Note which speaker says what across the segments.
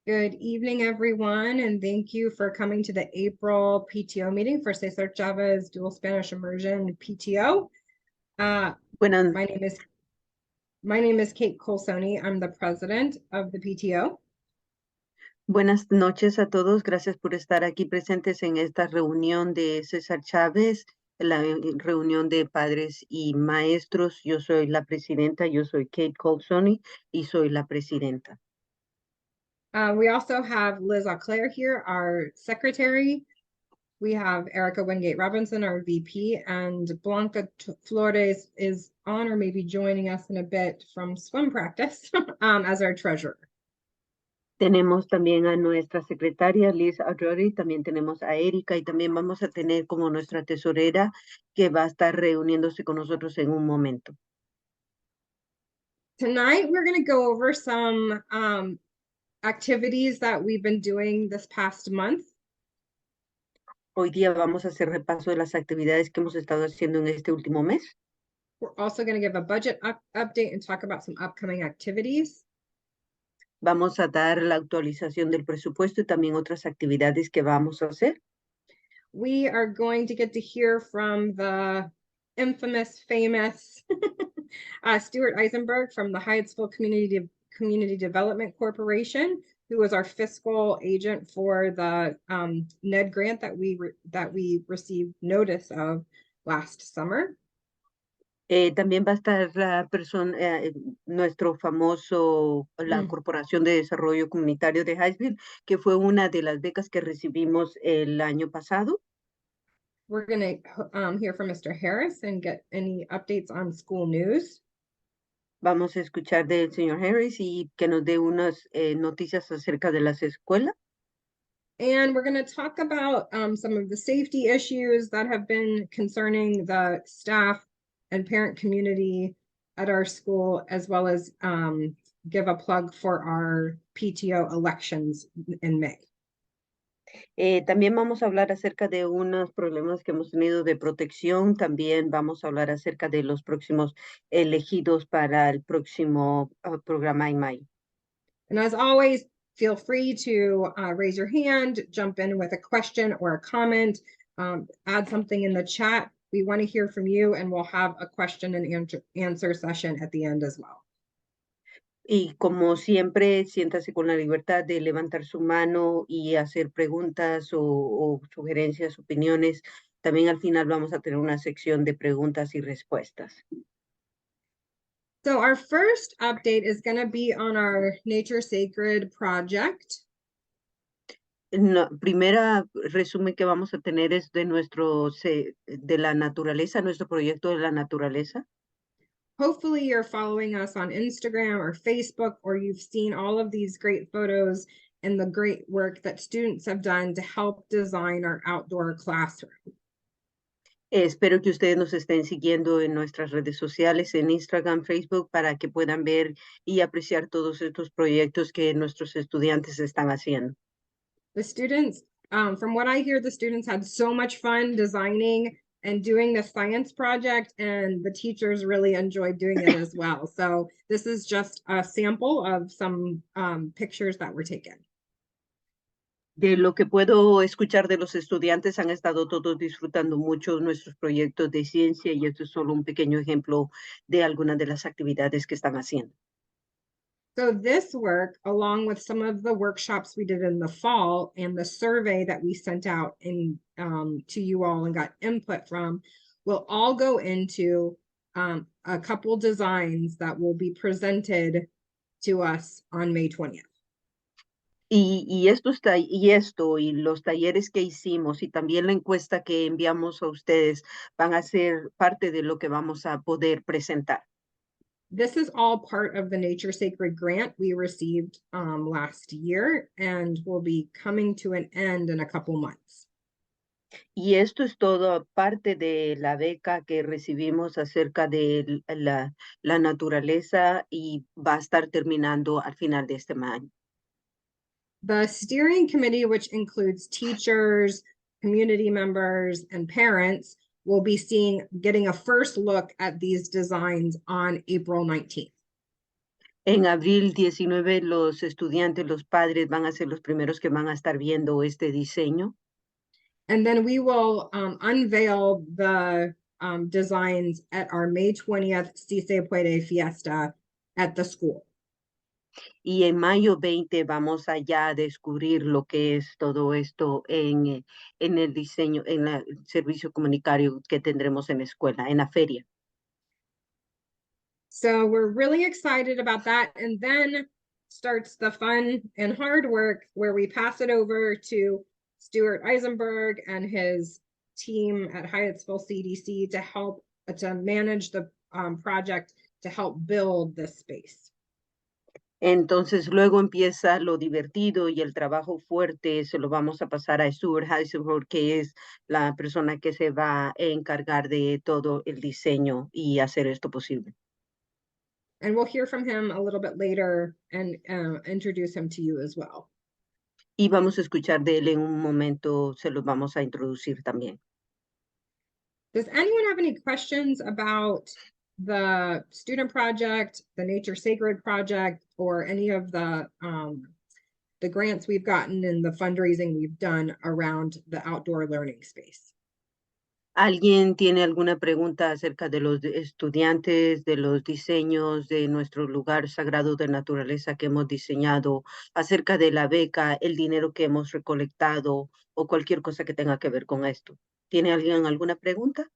Speaker 1: Good evening, everyone, and thank you for coming to the April PTO meeting for Cesar Chavez Dual Spanish Immersion PTO.
Speaker 2: Buenas,
Speaker 1: My name is Kate Colsoni. I'm the president of the PTO.
Speaker 2: buenas noches a todos. Gracias por estar aquí presentes en esta reunión de César Chávez, la reunión de padres y maestros. Yo soy la presidenta, yo soy Kate Colsoni y soy la presidenta.
Speaker 1: We also have Liz Auclair here, our secretary. We have Erica Wingate Robinson, our VP, and Blanca Flores is on or maybe joining us in a bit from swim practice as our treasurer.
Speaker 2: Tenemos también a nuestra secretaria Liz Audrey, también tenemos a Erika y también vamos a tener como nuestra tesorera que va a estar reuniéndose con nosotros en un momento.
Speaker 1: Tonight, we're going to go over some activities that we've been doing this past month.
Speaker 2: Hoy día vamos a hacer repaso de las actividades que hemos estado haciendo en este último mes.
Speaker 1: We're also going to give a budget update and talk about some upcoming activities.
Speaker 2: Vamos a dar la actualización del presupuesto y también otras actividades que vamos a hacer.
Speaker 1: We are going to get to hear from the infamous, famous Stuart Eisenberg from the Hyattsville Community Development Corporation, who was our fiscal agent for the NED grant that we received notice of last summer.
Speaker 2: También va a estar la persona, nuestro famoso, la Corporación de Desarrollo Comunitario de Hyattsville, que fue una de las becas que recibimos el año pasado.
Speaker 1: We're going to hear from Mr. Harris and get any updates on school news.
Speaker 2: Vamos a escuchar del señor Harris y que nos dé unas noticias acerca de las escuelas.
Speaker 1: And we're going to talk about some of the safety issues that have been concerning the staff and parent community at our school, as well as give a plug for our PTO elections in May.
Speaker 2: También vamos a hablar acerca de unos problemas que hemos tenido de protección. También vamos a hablar acerca de los próximos elegidos para el próximo programa en mayo.
Speaker 1: And as always, feel free to raise your hand, jump in with a question or a comment, add something in the chat. We want to hear from you, and we'll have a question and answer session at the end as well.
Speaker 2: Y como siempre, siéntase con la libertad de levantar su mano y hacer preguntas o sugerencias, opiniones. También al final vamos a tener una sección de preguntas y respuestas.
Speaker 1: So our first update is going to be on our Nature Sacred project.
Speaker 2: La primera resumen que vamos a tener es de de la naturaleza, nuestro proyecto de la naturaleza.
Speaker 1: Hopefully you're following us on Instagram or Facebook, or you've seen all of these great photos and the great work that students have done to help design our outdoor classroom.
Speaker 2: Espero que ustedes nos estén siguiendo en nuestras redes sociales, en Instagram, Facebook, para que puedan ver y apreciar todos estos proyectos que nuestros estudiantes están haciendo.
Speaker 1: The students, from what I hear, the students had so much fun designing and doing the science project, and the teachers really enjoyed doing it as well. So this is just a sample of some pictures that were taken.
Speaker 2: De lo que puedo escuchar de los estudiantes, han estado todos disfrutando mucho nuestros proyectos de ciencia y esto es solo un pequeño ejemplo de algunas de las actividades que están haciendo.
Speaker 1: So this work, along with some of the workshops we did in the fall and the survey that we sent out to you all and got input from, will all go into a couple designs that will be presented to us on May 20th.
Speaker 2: Y los talleres que hicimos y también la encuesta que enviamos a ustedes van a ser parte de lo que vamos a poder presentar.
Speaker 1: This is all part of the Nature Sacred grant we received last year and will be coming to an end in a couple months.
Speaker 2: Y esto es todo parte de la beca que recibimos acerca de la naturaleza y va a estar terminando al final de este año.
Speaker 1: The steering committee, which includes teachers, community members, and parents, will be getting a first look at these designs on April 19th.
Speaker 2: En abril 19, los estudiantes, los padres van a ser los primeros que van a estar viendo este diseño.
Speaker 1: And then we will unveil the designs at our May 20th Si Se Puede Fiesta at the school.
Speaker 2: Y en mayo 20 vamos allá a descubrir lo que es todo esto en el diseño, en el servicio comunitario que tendremos en la escuela, en la feria.
Speaker 1: So we're really excited about that. And then starts the fun and hard work where we pass it over to Stuart Eisenberg and his team at Hyattsville CDC to help to manage the project to help build this space.
Speaker 2: Entonces luego empieza lo divertido y el trabajo fuerte, se lo vamos a pasar a Stuart Heisenberg, que es la persona que se va a encargar de todo el diseño y hacer esto posible.
Speaker 1: And we'll hear from him a little bit later and introduce him to you as well.
Speaker 2: Y vamos a escuchar de él en un momento, se los vamos a introducir también.
Speaker 1: Does anyone have any questions about the student project, the Nature Sacred project, or any of the grants we've gotten and the fundraising we've done around the outdoor learning space?
Speaker 2: ¿Alguien tiene alguna pregunta acerca de los estudiantes, de los diseños de nuestro lugar sagrado de naturaleza que hemos diseñado, acerca de la beca, el dinero que hemos recolectado o cualquier cosa que tenga que ver con esto? ¿Tiene alguien alguna pregunta?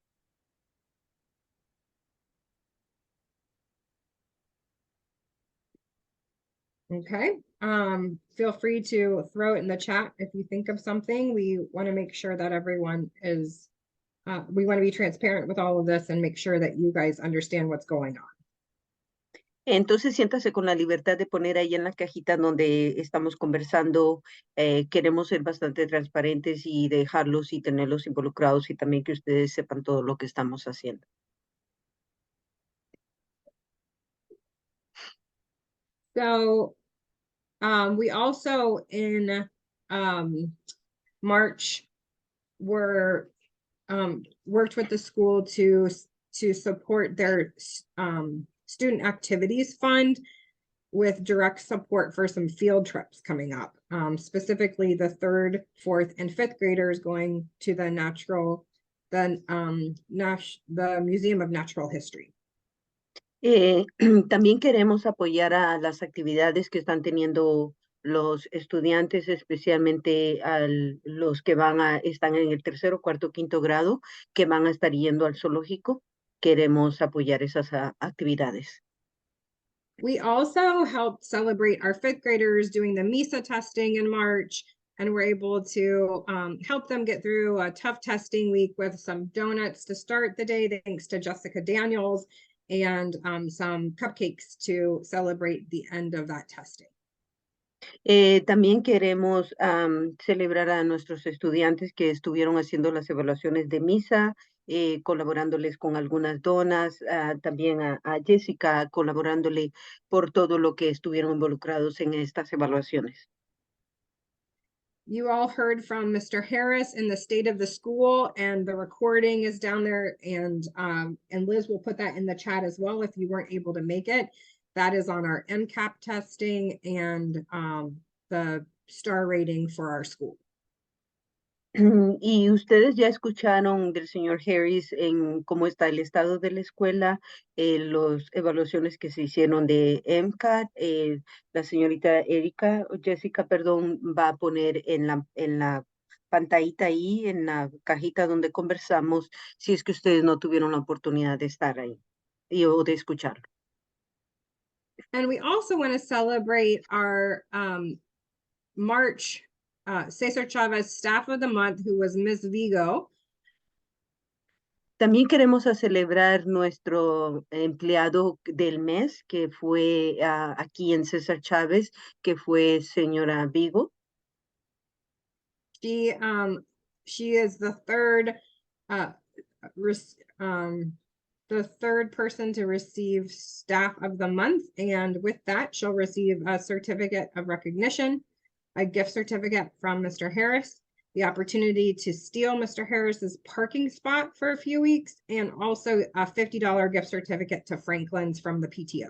Speaker 1: Okay, feel free to throw it in the chat if you think of something. We want to make sure that everyone is, we want to be transparent with all of this and make sure that you guys understand what's going on.
Speaker 2: Entonces siéntase con la libertad de poner ahí en la cajita donde estamos conversando. Queremos ser bastante transparentes y dejarlos y tenerlos involucrados y también que ustedes sepan todo lo que estamos haciendo.
Speaker 1: So we also in March were worked with the school to support their student activities fund with direct support for some field trips coming up, specifically the 3rd, 4th, and 5th graders going to the Museum of Natural History.
Speaker 2: También queremos apoyar a las actividades que están teniendo los estudiantes, especialmente a los que están en el 3º, 4º, 5º grado, que van a estar yendo al zoológico. Queremos apoyar esas actividades.
Speaker 1: We also helped celebrate our 5th graders doing the MISA testing in March, and we're able to help them get through a tough testing week with some donuts to start the day, thanks to Jessica Daniels, and some cupcakes to celebrate the end of that testing.
Speaker 2: También queremos celebrar a nuestros estudiantes que estuvieron haciendo las evaluaciones de MISA, colaborándoles con algunas donas, también a Jessica, colaborándole por todo lo que estuvieron involucrados en estas evaluaciones.
Speaker 1: You all heard from Mr. Harris in the state of the school, and the recording is down there, and Liz will put that in the chat as well if you weren't able to make it. That is on our MCAP testing and the star rating for our school.
Speaker 2: Y ustedes ya escucharon del señor Harris en cómo está el estado de la escuela, las evaluaciones que se hicieron de MCAT. La señorita Jessica, perdón, va a poner en la pantallita ahí, en la cajita donde conversamos, si es que ustedes no tuvieron la oportunidad de estar ahí o de escucharlo.
Speaker 1: And we also want to celebrate our March Cesar Chavez Staff of the Month, who was Ms. Vigo.
Speaker 2: También queremos celebrar nuestro empleado del mes, que fue aquí en César Chávez, que fue señora Vigo.
Speaker 1: She is the third person to receive Staff of the Month, and with that, she'll receive a certificate of recognition, a gift certificate from Mr. Harris, the opportunity to steal Mr. Harris's parking spot for a few weeks, and also a $50 gift certificate to Franklin's from the PTO.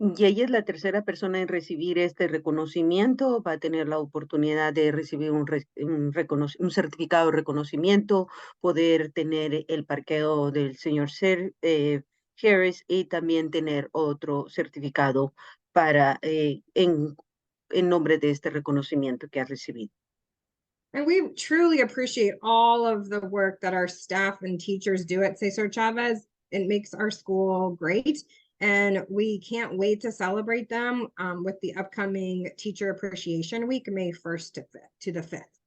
Speaker 2: Y ella es la tercera persona en recibir este reconocimiento. Va a tener la oportunidad de recibir un certificado de reconocimiento, poder tener el parqueo del señor Harris y también tener otro certificado para en nombre de este reconocimiento que ha recibido.
Speaker 1: And we truly appreciate all of the work that our staff and teachers do at Cesar Chavez. It makes our school great. And we can't wait to celebrate them with the upcoming Teacher Appreciation Week, May 1st to the 5th.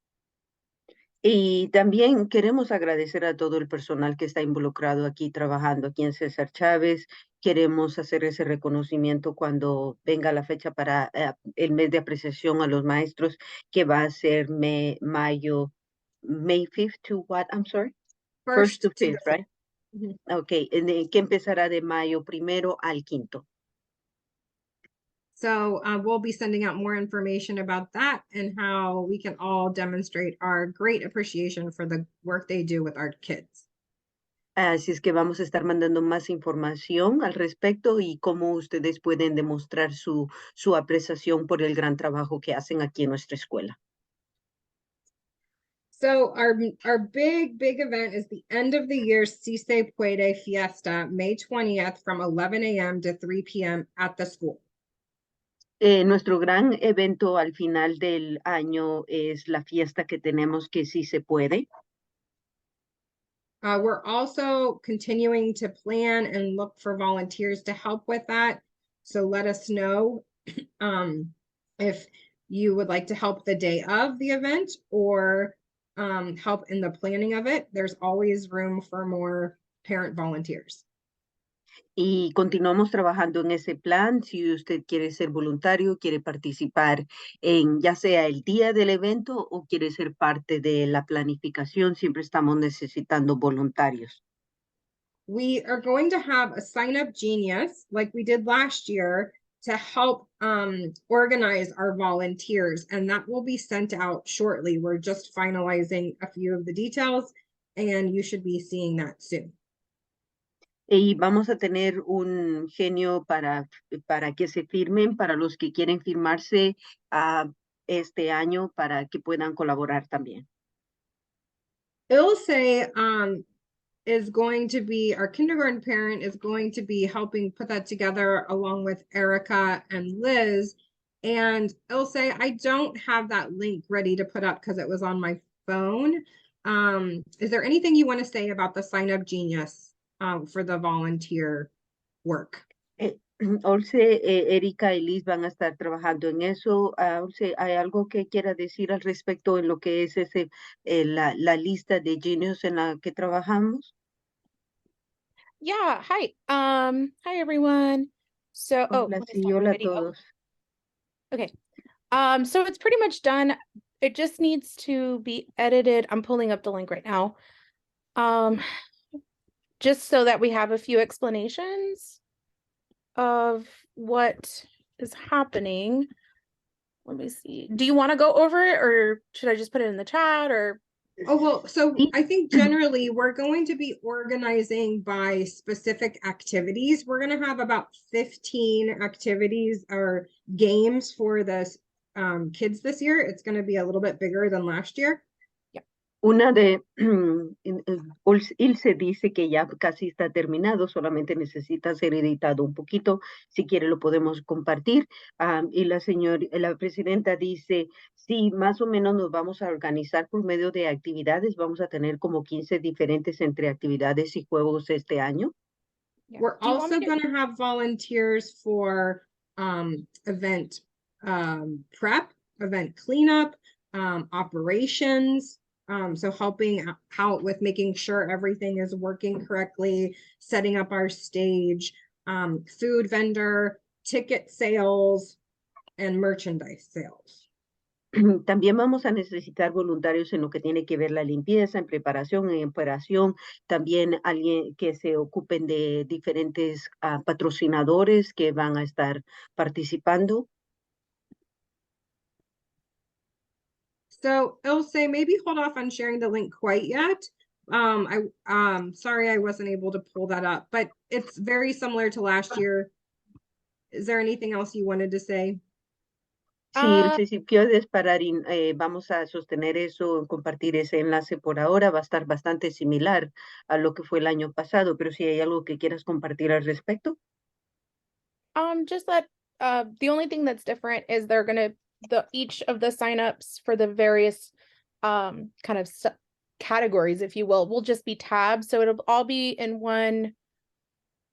Speaker 2: Y también queremos agradecer a todo el personal que está involucrado aquí trabajando aquí en César Chávez. Queremos hacer ese reconocimiento cuando venga la fecha para el mes de apreciación a los maestros, que va a ser mayo, May 5th to what? I'm sorry? First to
Speaker 1: To the
Speaker 2: 5th, right?
Speaker 1: 5th.
Speaker 2: Okay, que empezará de mayo 1 al 5.
Speaker 1: So we'll be sending out more information about that and how we can all demonstrate our great appreciation for the work they do with our kids.
Speaker 2: Así es que vamos a estar mandando más información al respecto y cómo ustedes pueden demostrar su apreciación por el gran trabajo que hacen aquí en nuestra escuela.
Speaker 1: So our big event is the end of the year Si Se Puede Fiesta, May 20th from 11 a.m. to 3 p.m. at the school.
Speaker 2: Nuestro gran evento al final del año es la fiesta que tenemos que sí se puede.
Speaker 1: We're also continuing to plan and look for volunteers to help with that. So let us know if you would like to help the day of the event or help in the planning of it. There's always room for more parent volunteers.
Speaker 2: Y continuamos trabajando en ese plan. Si usted quiere ser voluntario, quiere participar en ya sea el día del evento o quiere ser parte de la planificación, siempre estamos necesitando voluntarios.
Speaker 1: We are going to have a sign up genius like we did last year to help organize our volunteers, and that will be sent out shortly. We're just finalizing a few of the details, and you should be seeing that soon.
Speaker 2: Y vamos a tener un genio para que se firmen, para los que quieren firmarse este año, para que puedan colaborar también.
Speaker 1: Ilse is going to be, our kindergarten parent is going to be helping put that together along with Erica and Liz. And Ilse, I don't have that link ready to put up because it was on my phone. Is there anything you want to say about the Sign Up Genius for the volunteer work?
Speaker 2: Olce, Erika y Liz van a estar trabajando en eso. Olce, ¿hay algo que quiera decir al respecto en lo que es la lista de genios en la que trabajamos?
Speaker 3: Yeah, hi. Hi everyone. So,
Speaker 2: Hola,
Speaker 3: let me
Speaker 2: sí,
Speaker 3: stop my
Speaker 2: hola a
Speaker 3: video.
Speaker 2: todos.
Speaker 3: Okay. So it's pretty much done. It just needs to be edited. I'm pulling up the link right now. Just so that we have a few explanations of what is happening. Let me see. Do you want to go over it or should I just put it in the chat or?
Speaker 1: Oh, well, so
Speaker 2: Sí.
Speaker 1: I think generally we're going to be organizing by specific activities. We're going to have about 15 activities or games for the kids this year. It's going to be a little bit bigger than last year.
Speaker 2: Una de, Ilse dice que ya casi está terminado, solamente necesita ser editado un poquito. Si quiere lo podemos compartir. Y la presidenta dice, sí, más o menos nos vamos a organizar por medio de actividades. Vamos a tener como 15 diferentes entre actividades y juegos este año.
Speaker 3: Yeah.
Speaker 1: We're
Speaker 3: Do you want me
Speaker 1: also going to have volunteers for event prep, event cleanup, operations. So helping out with making sure everything is working correctly, setting up our stage, food vendor, ticket sales, and merchandise sales.
Speaker 2: También vamos a necesitar voluntarios en lo que tiene que ver la limpieza, en preparación, en operación, también alguien que se ocupen de diferentes patrocinadores que van a estar participando.
Speaker 1: So Ilse, maybe hold off on sharing the link quite yet. Sorry I wasn't able to pull that up, but it's very similar to last year. is there anything else you wanted to say?
Speaker 2: Sí, el
Speaker 3: Uh,
Speaker 2: sitio de disparar y vamos a sostener eso, compartir ese enlace por ahora, va a estar bastante similar a lo que fue el año pasado, pero si hay algo que quieras compartir al respecto.
Speaker 3: just that the only thing that's different is they're gonna each of the signups for the various kind of categories, if you will just be tabs. So it'll all be in one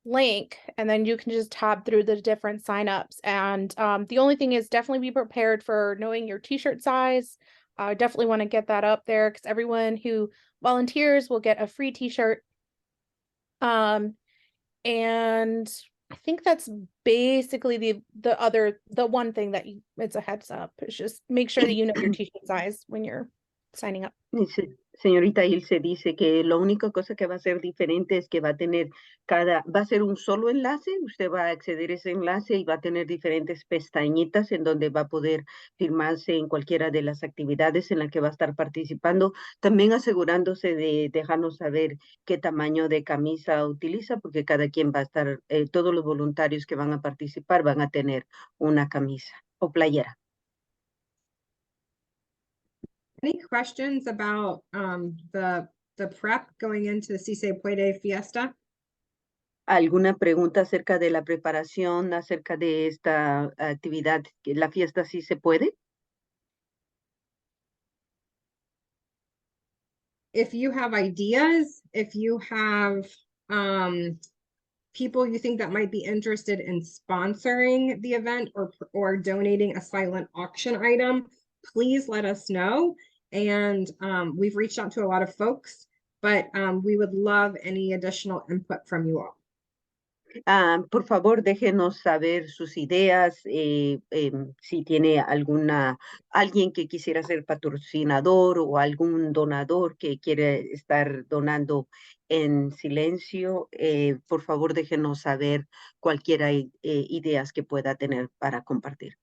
Speaker 3: link, and then you can just tab through the different signups. And the only thing is definitely be prepared for knowing your t-shirt size. I definitely want to get that up there because everyone who volunteers will get a free t-shirt. And I think that's basically the one thing that it's a heads up. It's just make sure that you know your t-shirt size when you're signing up.
Speaker 2: Señorita Ilse dice que la única cosa que va a ser diferente es que va a tener va a ser un solo enlace, usted va a acceder a ese enlace y va a tener diferentes pestañitas en donde va a poder firmarse en cualquiera de las actividades en las que va a estar participando, también asegurándose de dejarnos saber qué tamaño de camisa utiliza, porque cada quien va a estar, todos los voluntarios que van a participar van a tener una camisa o playera.
Speaker 1: Any questions about the prep going into the Si Se Puede Fiesta?
Speaker 2: ¿Alguna pregunta acerca de la preparación, acerca de esta actividad, que la fiesta sí se puede?
Speaker 1: If you have ideas, if you have people you think that might be interested in sponsoring the event or donating a silent auction item, please let us know. And we've reached out to a lot of folks, but we would love any additional input from you all.
Speaker 2: Por favor, déjenos saber sus ideas, si tiene alguien que quisiera ser patrocinador o algún donador que quiere estar donando en silencio. Por favor, déjenos saber cualquier ideas que pueda tener para compartir.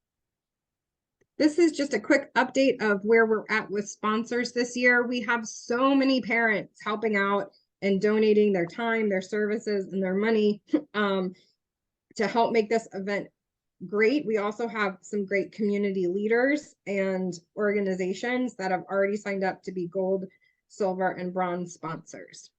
Speaker 1: This is just a quick update of where we're at with sponsors this year. We have so many parents helping out and donating their time, their services, and their money to help make this event great. We also have some great community leaders and organizations that have already signed up to be gold, silver, and bronze sponsors.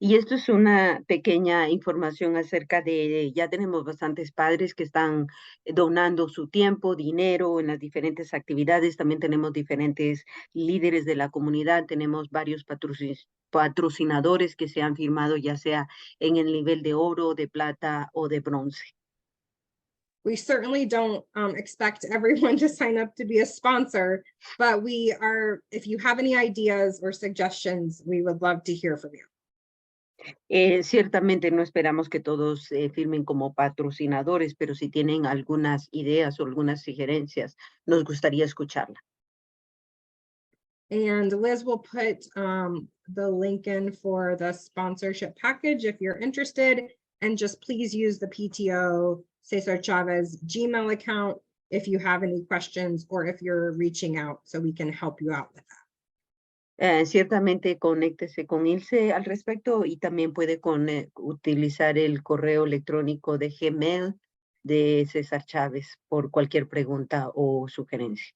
Speaker 2: Y esto es una pequeña información acerca ya tenemos bastantes padres que están donando su tiempo, dinero en las diferentes actividades. También tenemos diferentes líderes de la comunidad. Tenemos varios patrocinadores que se han firmado, ya sea en el nivel de oro, de plata o de bronce.
Speaker 1: We certainly don't expect everyone to sign up to be a sponsor, but if you have any ideas or suggestions, we would love to hear from you.
Speaker 2: Ciertamente no esperamos que todos firmen como patrocinadores, pero si tienen algunas ideas o algunas sugerencias, nos gustaría escucharla.
Speaker 1: And Liz will put the link in for the sponsorship package if you're interested, and just please use the PTO Cesar Chavez Gmail account if you have any questions or if you're reaching out so we can help you out with that.
Speaker 2: Ciertamente conéctese con Ilse al respecto y también puede utilizar el correo electrónico de Gmail de César Chávez por cualquier pregunta o sugerencia.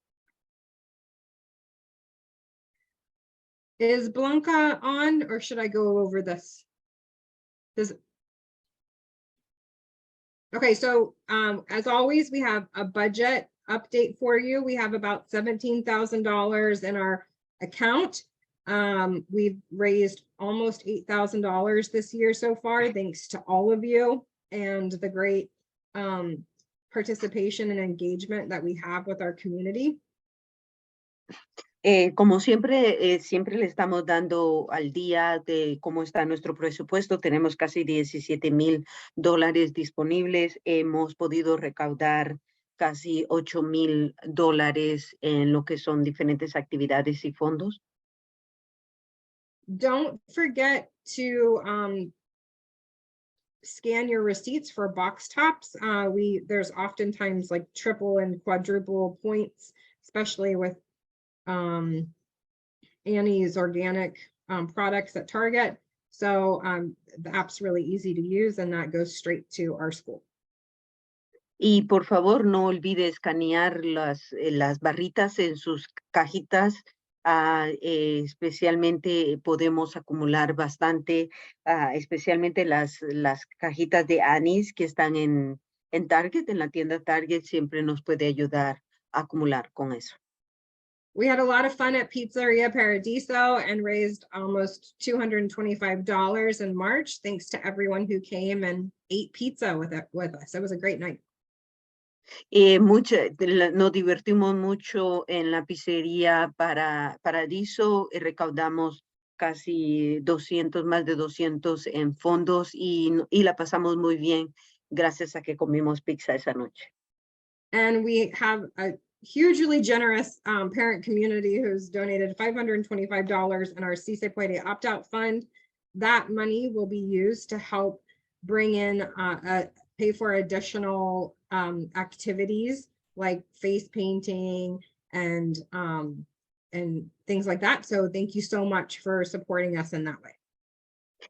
Speaker 1: Is Blanca on, or should I go over this? Okay, so as always, we have a budget update for you. We have about $17,000 in our account. We've raised almost $8,000 this year so far, thanks to all of you and the great participation and engagement that we have with our community.
Speaker 2: Como siempre, siempre le estamos dando al día de cómo está nuestro presupuesto. Tenemos casi $17,000 disponibles. Hemos podido recaudar casi $8,000 en lo que son diferentes actividades y fondos.
Speaker 1: Don't forget to scan your receipts for box tops. There's oftentimes like triple and quadruple points, especially with Annie's organic products at Target. So the app's really easy to use, and that goes straight to our school.
Speaker 2: Y por favor, no olvide escanear las barritas en sus cajitas. Especialmente podemos acumular bastante, especialmente las cajitas de anís que están en Target, en la tienda Target, siempre nos puede ayudar a acumular con eso.
Speaker 1: We had a lot of fun at Pizzeria Paradiso and raised almost $225 in March, thanks to everyone who came and ate pizza with us. It was a great night.
Speaker 2: Nos divertimos mucho en la pizzería Paradiso, recaudamos casi 200, más de 200 en fondos y la pasamos muy bien gracias a que comimos pizza esa noche.
Speaker 1: And we have a hugely generous parent community who's donated $525 in our Si Se Puede opt-out fund. That money will be used to help bring in pay for additional activities like face painting and things like that. So thank you so much for supporting us in that way.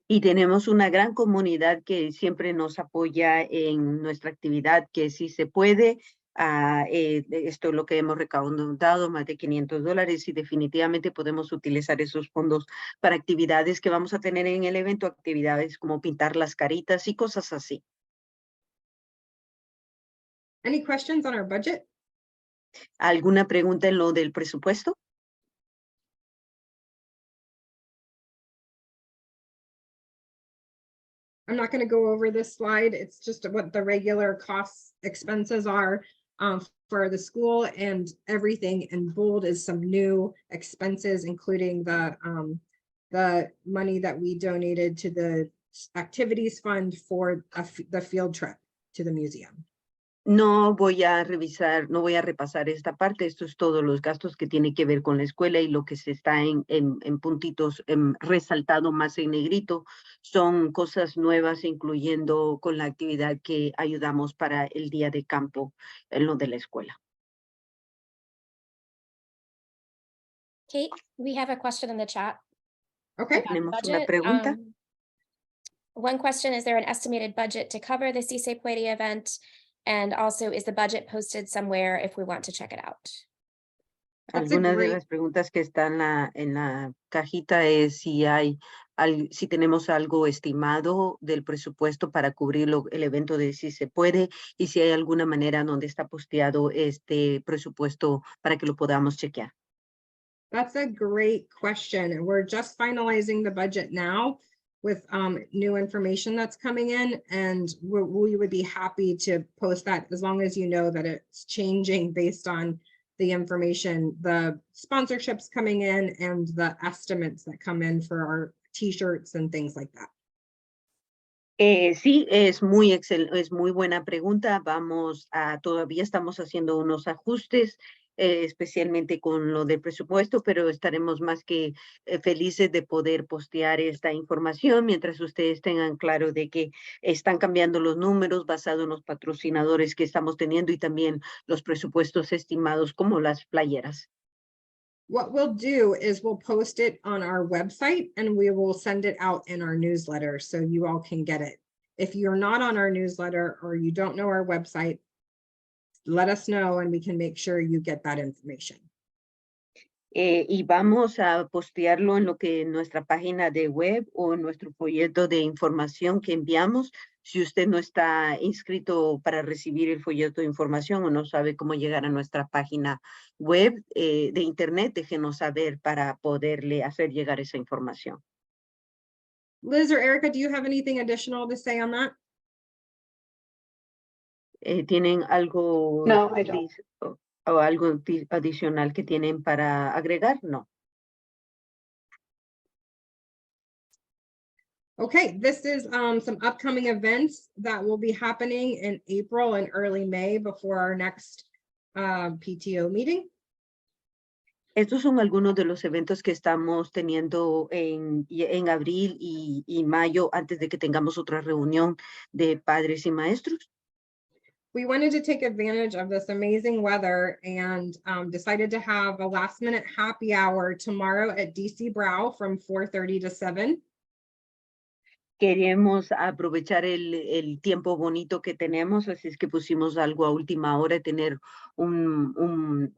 Speaker 2: Y tenemos una gran comunidad que siempre nos apoya en nuestra actividad, que Si Se Puede. Esto es lo que hemos recaudado, más de $500, y definitivamente podemos utilizar esos fondos para actividades que vamos a tener en el evento, actividades como pintar las caritas y cosas así.
Speaker 1: Any questions on our budget?
Speaker 2: ¿Alguna pregunta en lo del presupuesto?
Speaker 1: I'm not going to go over this slide. It's just what the regular costs expenses are for the school, and everything in bold is some new expenses, including the money that we donated to the activities fund for the field trip to the museum.
Speaker 2: No voy a repasar esta parte. Esto es todos los gastos que tiene que ver con la escuela, y lo que se está en puntitos resaltado más en negrito son cosas nuevas, incluyendo con la actividad que ayudamos para el día de campo en lo de la escuela.
Speaker 4: Kate, we have a question in the chat.
Speaker 1: Okay.
Speaker 4: about the
Speaker 2: Tenemos una
Speaker 4: budget.
Speaker 2: pregunta.
Speaker 4: One question, is there an estimated budget to cover the Si Se Puede event? And also, is the budget posted somewhere if we want to check it out?
Speaker 1: That's a
Speaker 2: Algunas de
Speaker 1: great-
Speaker 2: las preguntas que están en la cajita es si tenemos algo estimado del presupuesto para cubrir el evento de Si Se Puede, y si hay alguna manera donde está posteado este presupuesto para que lo podamos chequear.
Speaker 1: That's a great question. And we're just finalizing the budget now with new information that's coming in, and we would be happy to post that, as long as you know that it's changing based on the information, the sponsorships coming in, and the estimates that come in for our t-shirts and things like that.
Speaker 2: Sí, es muy buena pregunta. Todavía estamos haciendo unos ajustes, especialmente con lo del presupuesto, pero estaremos más que felices de poder postear esta información mientras ustedes tengan claro de que están cambiando los números basado en los patrocinadores que estamos teniendo y también los presupuestos estimados, como las playeras.
Speaker 1: What we'll do is we'll post it on our website, and we will send it out in our newsletter so you all can get it. If you're not on our newsletter or you don't know our website, let us know and we can make sure you get that information.
Speaker 2: Y vamos a postearlo en nuestra página de web o en nuestro folleto de información que enviamos. Si usted no está inscrito para recibir el folleto de información o no sabe cómo llegar a nuestra página web de internet, déjenos saber para poderle hacer llegar esa información.
Speaker 1: Liz or Erica, do you have anything additional to say on that?
Speaker 2: ¿Tienen algo?
Speaker 5: No, I don't.
Speaker 2: ¿O algo adicional que tienen para agregar? No.
Speaker 1: Okay, this is some upcoming events that will be happening in April and early May before our next PTO meeting.
Speaker 2: Estos son algunos de los eventos que estamos teniendo en abril y mayo, antes de que tengamos otra reunión de padres y maestros.
Speaker 1: We wanted to take advantage of this amazing weather and decided to have a last minute happy hour tomorrow at DC Brow from 4:30 to 7.
Speaker 2: Queremos aprovechar el tiempo bonito que tenemos, así es que pusimos algo a última hora, tener una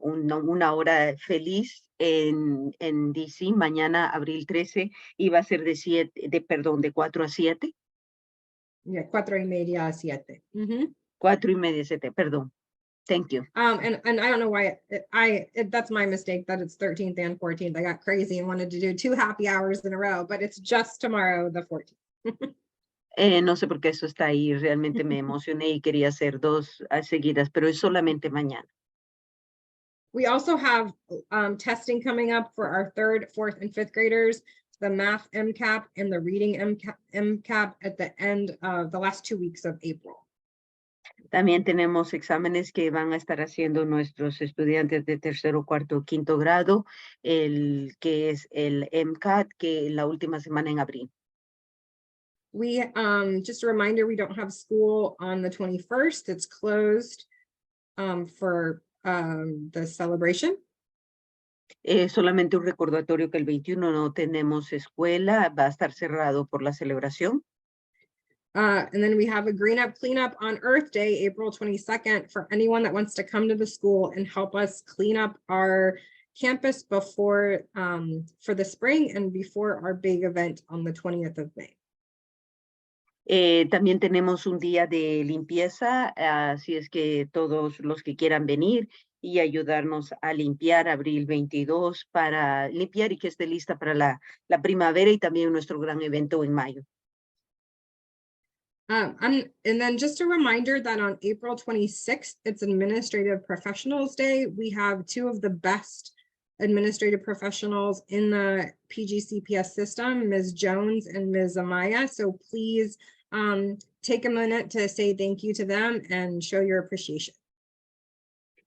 Speaker 2: hora feliz en DC. Mañana, abril 13, y va a ser de 4 a 7.
Speaker 1: Yeah, 4:30 a 7.
Speaker 2: 4:30 a 7, perdón. Thank you.
Speaker 1: And I don't know why that's my mistake that it's 13th and 14th. I got crazy and wanted to do 2 happy hours in a row, but it's just tomorrow, the 14th.
Speaker 2: No sé por qué eso está ahí, realmente me emocioné y quería hacer 2 seguidas, pero es solamente mañana.
Speaker 1: We also have testing coming up for our 3rd, 4th, and 5th graders, the math MCAP and the reading MCAP at the end of the last 2 weeks of April.
Speaker 2: También tenemos exámenes que van a estar haciendo nuestros estudiantes de 3º, 4º, 5º grado, que es el MCAT, que la última semana en abril.
Speaker 1: We, just a reminder, we don't have school on the 21st. It's closed for the celebration.
Speaker 2: Solamente un recordatorio que el 21 no tenemos escuela, va a estar cerrado por la celebración.
Speaker 1: And then we have a green up cleanup on Earth Day, April 22nd, for anyone that wants to come to the school and help us clean up our campus before for the spring and before our big event on the 20th of May.
Speaker 2: También tenemos un día de limpieza, así es que todos los que quieran venir y ayudarnos a limpiar abril 22 para limpiar y que esté lista para la primavera y también nuestro gran evento en mayo.
Speaker 1: And then just a reminder that on April 26th, it's Administrative Professionals Day. We have 2 of the best administrative professionals in the PGCPS system, Ms. Jones and Ms. Amaya. So please take a minute to say thank you to them and show your appreciation.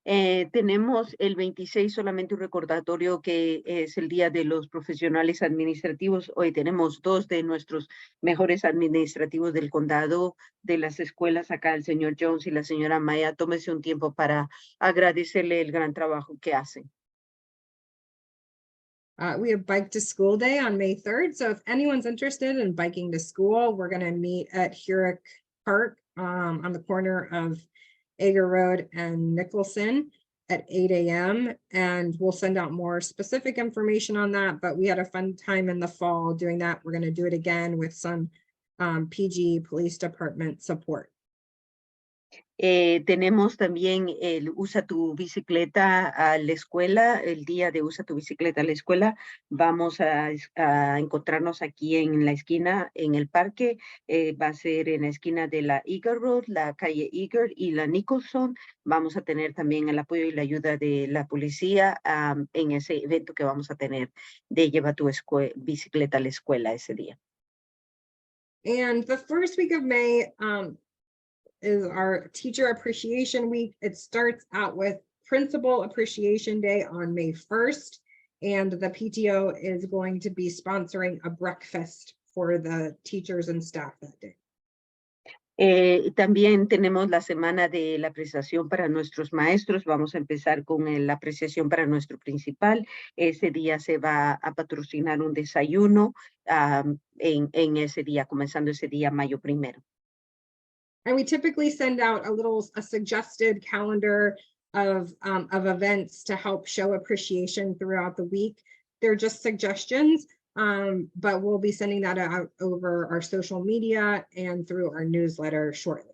Speaker 2: Tenemos el 26 solamente un recordatorio que es el Día de los Profesionales Administrativos. Hoy tenemos 2 de nuestros mejores administrativos del condado, de las escuelas acá, el señor Jones y la señora Maya. Tómese un tiempo para agradecerle el gran trabajo que hacen.
Speaker 1: We have Bike to School Day on May 3rd. So if anyone's interested in biking to school, we're going to meet at Hurrick Park on the corner of Ager Road and Nicholson at 8 a.m. And we'll send out more specific information on that. But we had a fun time in the fall doing that. We're going to do it again with some PG Police Department support.
Speaker 2: Tenemos también el Usa tu bicicleta a la escuela, el día de Usa tu bicicleta a la escuela. Vamos a encontrarnos aquí en la esquina, en el parque. Va a ser en la esquina de la Eager Road, la calle Eager y la Nicholson. Vamos a tener también el apoyo y la ayuda de la policía en ese evento que vamos a tener de lleva tu bicicleta a la escuela ese día.
Speaker 1: And the first week of May, is our Teacher Appreciation Week. It starts out with Principal Appreciation Day on May 1st, and the PTO is going to be sponsoring a breakfast for the teachers and staff that day.
Speaker 2: También tenemos la semana de la apreciación para nuestros maestros. Vamos a empezar con la apreciación para nuestro principal. Ese día se va a patrocinar un desayuno en ese día, comenzando ese día, mayo 1.
Speaker 1: And we typically send out a suggested calendar of events to help show appreciation throughout the week. They're just suggestions, but we'll be sending that out over our social media and through our newsletter shortly.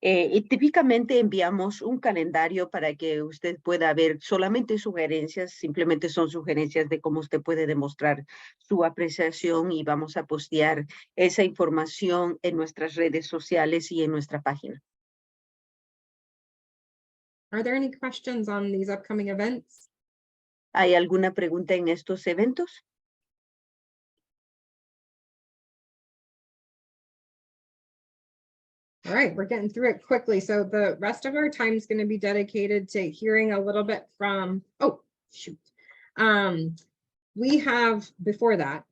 Speaker 2: Y típicamente enviamos un calendario para que usted pueda ver solamente sugerencias, simplemente son sugerencias de cómo usted puede demostrar su apreciación y vamos a postear esa información en nuestras redes sociales y en nuestra página.
Speaker 1: Are there any questions on these upcoming events?
Speaker 2: ¿Hay alguna pregunta en estos eventos?
Speaker 1: All right, we're getting through it quickly. So the rest of our time is going to be dedicated to hearing a little bit from, oh, shoot. We have, before that,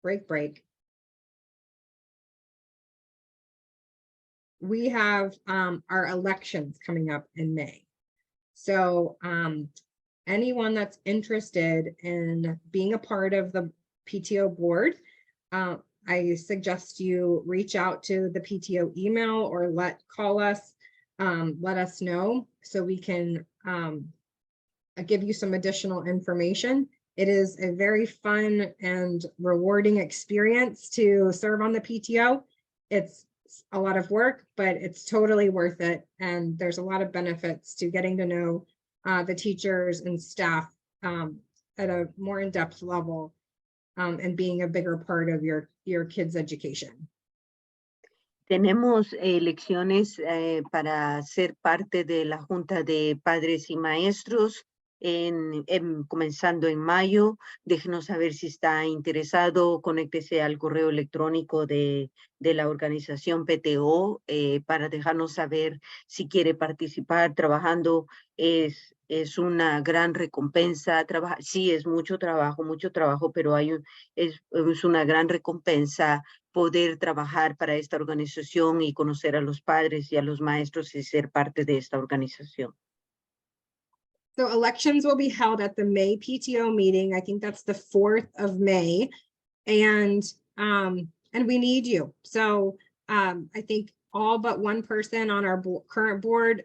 Speaker 1: break. We have our elections coming up in May. So anyone that's interested in being a part of the PTO board, I suggest you reach out to the PTO email or call us, let us know so we can give you some additional information. It is a very fun and rewarding experience to serve on the PTO. It's a lot of work, but it's totally worth it. And there's a lot of benefits to getting to know the teachers and staff at a more in-depth level and being a bigger part of your kids' education.
Speaker 2: Tenemos elecciones para ser parte de la Junta de Padres y Maestros comenzando en mayo. Déjenos saber si está interesado, conéctese al correo electrónico de la organización PTO para dejarnos saber si quiere participar. Trabajando es una gran recompensa. Sí, es mucho trabajo, pero es una gran recompensa poder trabajar para esta organización y conocer a los padres y a los maestros y ser parte de esta organización.
Speaker 1: So elections will be held at the May PTO meeting. I think that's the 4th of May. And we need you. So I think all but one person on our current board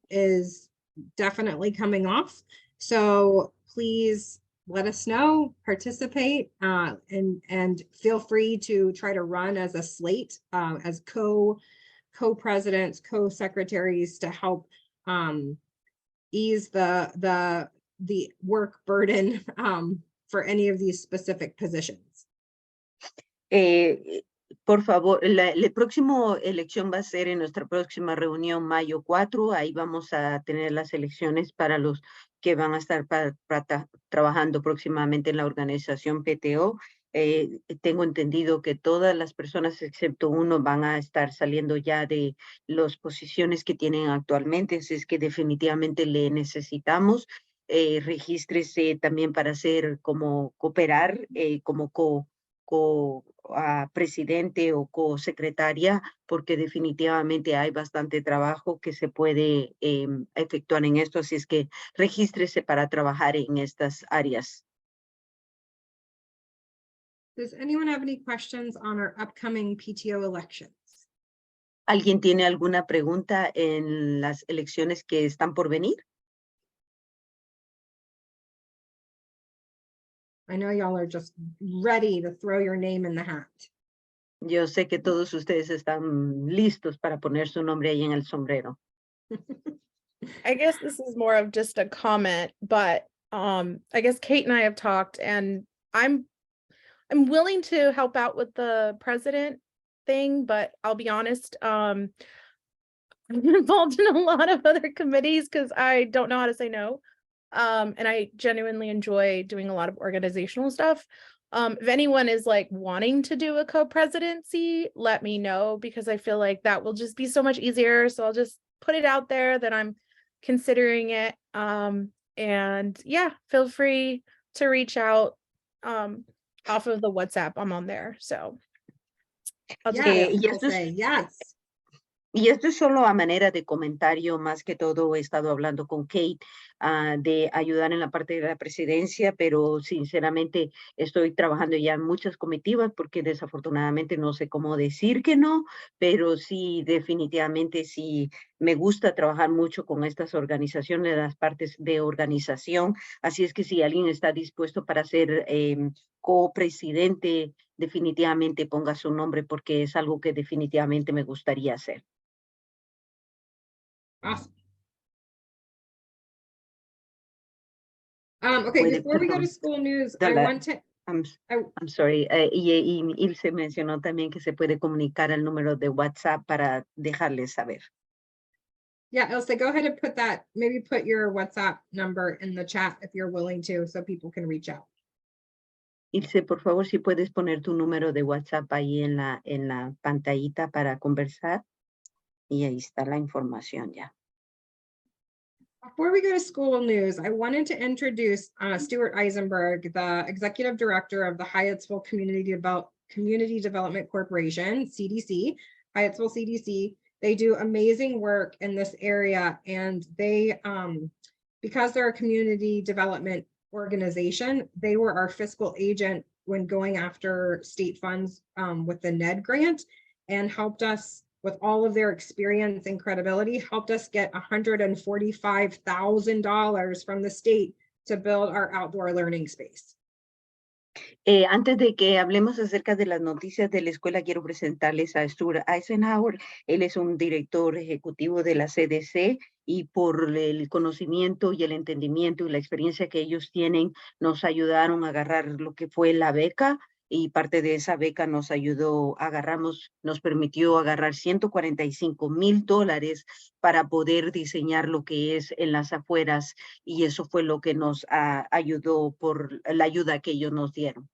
Speaker 1: is definitely coming off. So please let us know, participate, and feel free to try to run as a slate, as co-presidents, co-secretaries to help ease the work burden for any of these specific positions.
Speaker 2: Por favor, la próxima elección va a ser en nuestra próxima reunión, mayo 4. Ahí vamos a tener las elecciones para los que van a estar trabajando próximamente en la organización PTO. Tengo entendido que todas las personas, excepto uno, van a estar saliendo ya de las posiciones que tienen actualmente, así es que definitivamente le necesitamos. Regístrese también para hacer como cooperar, como presidente o co-secretaria, porque definitivamente hay bastante trabajo que se puede efectuar en esto, así es que regístrese para trabajar en estas áreas.
Speaker 1: Does anyone have any questions on our upcoming PTO elections?
Speaker 2: ¿Alguien tiene alguna pregunta en las elecciones que están por venir?
Speaker 1: I know y'all are just ready to throw your name in the hat.
Speaker 2: Yo sé que todos ustedes están listos para poner su nombre ahí en el sombrero.
Speaker 3: I guess this is more of just a comment, but I guess Kate and I have talked, and I'm willing to help out with the president thing, but I'll be honest, I'm involved in a lot of other committees because I don't know how to say no. And I genuinely enjoy doing a lot of organizational stuff. If anyone is like wanting to do a co-presidency, let me know, because I feel like that will just be so much easier. So I'll just put it out there that I'm considering it. And yeah, feel free to reach out off of the WhatsApp. I'm on there. So I'll just
Speaker 1: Yes.
Speaker 2: Y esto es solo a manera de comentario, más que todo he estado hablando con Kate de ayudar en la parte de la presidencia, pero sinceramente estoy trabajando ya en muchas comitivas porque desafortunadamente no sé cómo decir que no, pero sí, definitivamente sí me gusta trabajar mucho con estas organizaciones, las partes de organización, así es que si alguien está dispuesto para ser copresidente, definitivamente ponga su nombre porque es algo que definitivamente me gustaría hacer.
Speaker 1: Awesome. Okay, before we go to school news, I want to...
Speaker 2: I'm sorry. Y Ilse mencionó también que se puede comunicar al número de WhatsApp para dejarles saber.
Speaker 1: Yeah, Ilse, go ahead and put that, maybe put your WhatsApp number in the chat if you're willing to, so people can reach out.
Speaker 2: Ilse, por favor, si puedes poner tu número de WhatsApp ahí en la pantallita para conversar. Y ahí está la información ya.
Speaker 1: Before we go to school news, I wanted to introduce Stuart Eisenberg, the Executive Director of the Hyattsville Community Development Corporation, CDC, Hyattsville CDC. They do amazing work in this area, and they, because they're a community development organization, they were our fiscal agent when going after state funds with the NED grant, and helped us with all of their experience and credibility, helped us get $145,000 from the state to build our outdoor learning space.
Speaker 2: Antes de que hablemos acerca de las noticias de la escuela, quiero presentarles a Stuart Eisenhower. Él es un director ejecutivo de la CDC y por el conocimiento y el entendimiento y la experiencia que ellos tienen, nos ayudaron a agarrar lo que fue la beca, y parte de esa beca nos permitió agarrar $145,000 para poder diseñar lo que es en las afueras, y eso fue lo que nos ayudó por la ayuda que ellos nos dieron.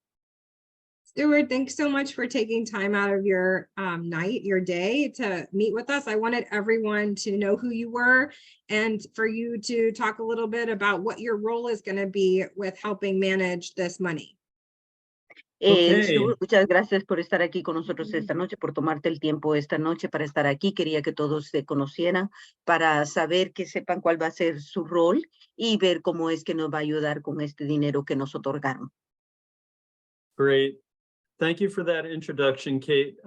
Speaker 1: Stuart, thanks so much for taking time out of your night, your day, to meet with us. I wanted everyone to know who you were and for you to talk a little bit about what your role is going to be with helping manage this money.
Speaker 2: Stuart, muchas gracias por estar aquí con nosotros esta noche, por tomarte el tiempo esta noche para estar aquí. Quería que todos se conocieran para saber, que sepan cuál va a ser su rol y ver cómo es que nos va a ayudar con este dinero que nos otorgaron.
Speaker 5: Great. Thank you for that introduction, Kate.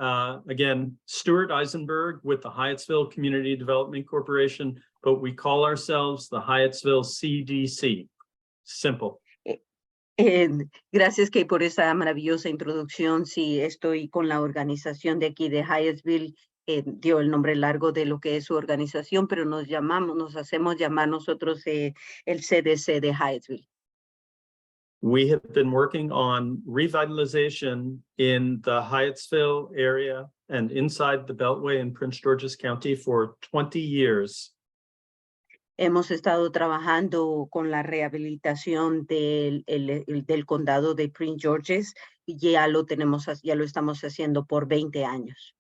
Speaker 5: Again, Stuart Eisenberg with the Hyattsville Community Development Corporation, but we call ourselves the Hyattsville CDC. Simple.
Speaker 2: Gracias, Kate, por esa maravillosa introducción. Sí, estoy con la organización de aquí de Hyattsville. Dio el nombre largo de lo que es su organización, pero nos hacemos llamar nosotros el CDC de Hyattsville.
Speaker 5: We have been working on revitalization in the Hyattsville area and inside the Beltway in Prince George's County for 20 years.
Speaker 2: Hemos estado trabajando con la rehabilitación del condado de Prince George's, y ya lo estamos haciendo por 20 años.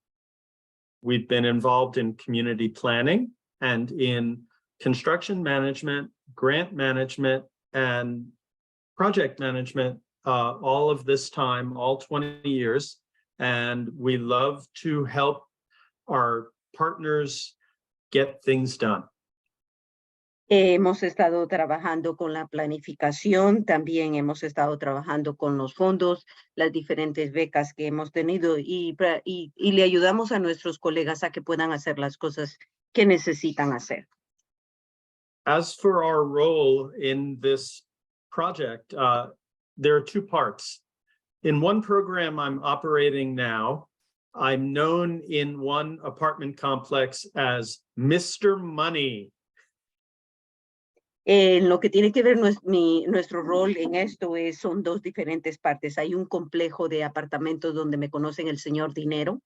Speaker 5: We've been involved in community planning and in construction management, grant management, and project management, all of this time, all 20 years. And we love to help our partners get things done.
Speaker 2: Hemos estado trabajando con la planificación, también hemos estado trabajando con los fondos, las diferentes becas que hemos tenido, y le ayudamos a nuestros colegas a que puedan hacer las cosas que necesitan hacer.
Speaker 5: As for our role in this project, there are two parts. In one program I'm operating now, I'm known in one apartment complex as Mr. Money.
Speaker 2: En lo que tiene que ver nuestro rol en esto son dos diferentes partes. Hay un complejo de apartamentos donde me conocen el señor Dinero.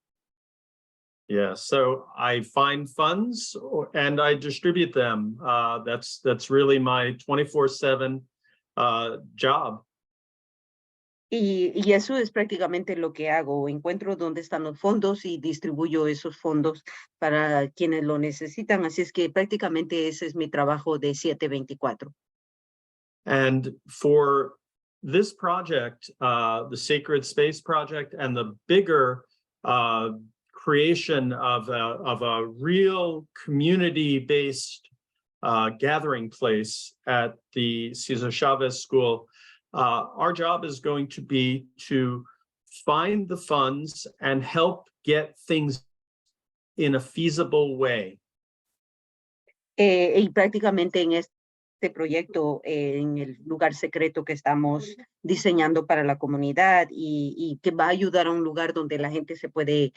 Speaker 5: Yeah, so I find funds and I distribute them. That's really my 24/7 job.
Speaker 2: Y eso es prácticamente lo que hago. Encuentro dónde están los fondos y distribuyo esos fondos para quienes lo necesitan. Así es que prácticamente ese es mi trabajo de 7/24.
Speaker 5: And for this project, the Sacred Space Project, and the bigger creation of a real community-based gathering place at the Cesar Chavez School, our job is going to be to find the funds and help get things in a feasible way.
Speaker 2: Y prácticamente en este proyecto, en el lugar secreto que estamos diseñando para la comunidad, y que va a ayudar a un lugar donde la gente se puede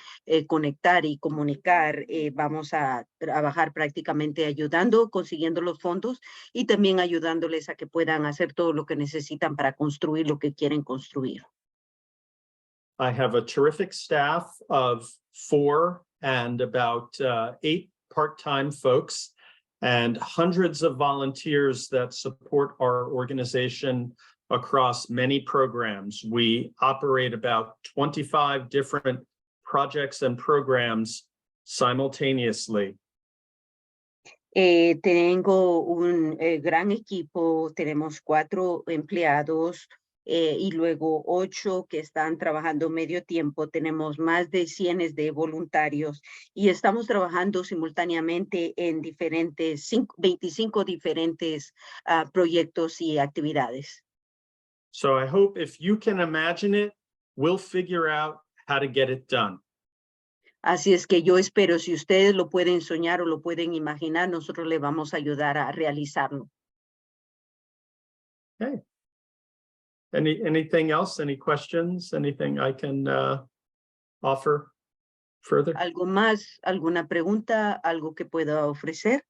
Speaker 2: conectar y comunicar, vamos a trabajar prácticamente ayudando, consiguiendo los fondos y también ayudándoles a que puedan hacer todo lo que necesitan para construir lo que quieren construir.
Speaker 5: I have a terrific staff of 4 and about 8 part-time folks, and hundreds of volunteers that support our organization across many programs. We operate about 25 different projects and programs simultaneously.
Speaker 2: Tengo un gran equipo, tenemos 4 empleados y luego 8 que están trabajando medio tiempo. Tenemos más de 100 de voluntarios y estamos trabajando simultáneamente en 25 diferentes proyectos y actividades.
Speaker 5: So I hope if you can imagine it, we'll figure out how to get it done.
Speaker 2: Así es que yo espero, si ustedes lo pueden soñar o lo pueden imaginar, nosotros le vamos a ayudar a realizarlo.
Speaker 5: Okay. Anything else? Any questions? Anything I can offer further?
Speaker 2: ¿Algo más? ¿Alguna pregunta? ¿Algo que pueda ofrecer?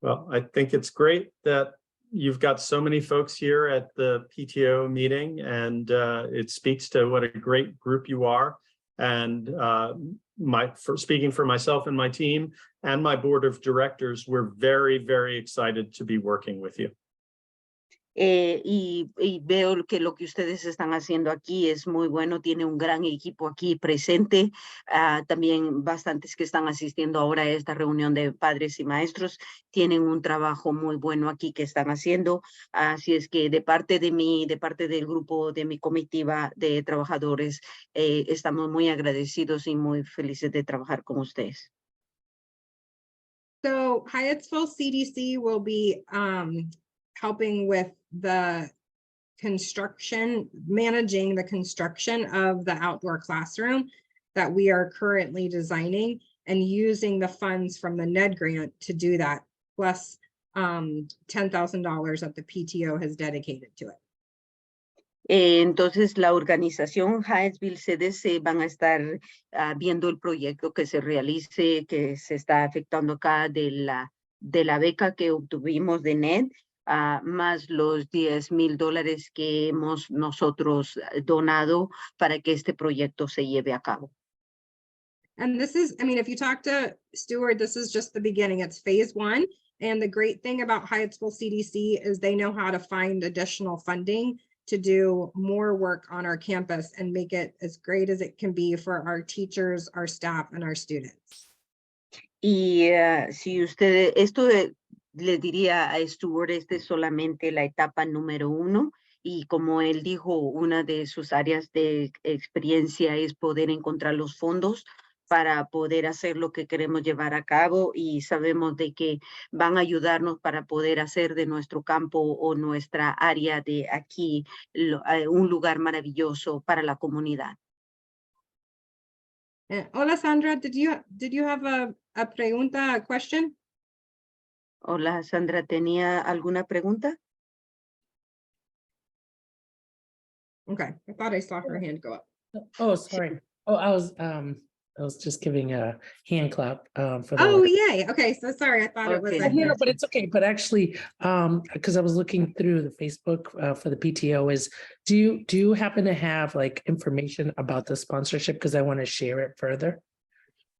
Speaker 5: Well, I think it's great that you've got so many folks here at the PTO meeting, and it speaks to what a great group you are. And for speaking for myself and my team and my board of directors, we're very, very excited to be working with you.
Speaker 2: Y veo que lo que ustedes están haciendo aquí es muy bueno, tiene un gran equipo aquí presente, también bastantes que están asistiendo ahora a esta reunión de padres y maestros, tienen un trabajo muy bueno aquí que están haciendo, así es que de parte del grupo de mi comitiva de trabajadores, estamos muy agradecidos y muy felices de trabajar con ustedes.
Speaker 1: So Hyattsville CDC will be helping with the managing the construction of the outdoor classroom that we are currently designing and using the funds from the NED grant to do that, plus $10,000 that the PTO has dedicated to it.
Speaker 2: Entonces, la organización Hyattsville CDC van a estar viendo el proyecto que se realice, que se está afectando acá de la beca que obtuvimos de NED, más los $10,000 que hemos nosotros donado para que este proyecto se lleve a cabo.
Speaker 1: And this is, I mean, if you talk to Stuart, this is just the beginning. It's phase 1. And the great thing about Hyattsville CDC is they know how to find additional funding to do more work on our campus and make it as great as it can be for our teachers, our staff, and our students.
Speaker 2: Y si usted, le diría a Stuart, esta es solamente la etapa número 1. Y como él dijo, una de sus áreas de experiencia es poder encontrar los fondos para poder hacer lo que queremos llevar a cabo, y sabemos de que van a ayudarnos para poder hacer de nuestro campo o nuestra área de aquí un lugar maravilloso para la comunidad.
Speaker 1: Hola, Sandra, did you have a pregunta, a question?
Speaker 2: Hola, Sandra, ¿tenía alguna pregunta?
Speaker 1: Okay, I thought I saw her hand go up.
Speaker 6: Oh, sorry. Oh, I was just giving a hand clap for the.
Speaker 1: Oh, yay. Okay, so sorry, I thought it was.
Speaker 2: Okay.
Speaker 1: a
Speaker 6: No,
Speaker 1: hand.
Speaker 6: but it's okay. But actually, because I was looking through the Facebook for the PTO, do you happen to have like information about the sponsorship? Because I want to share it further.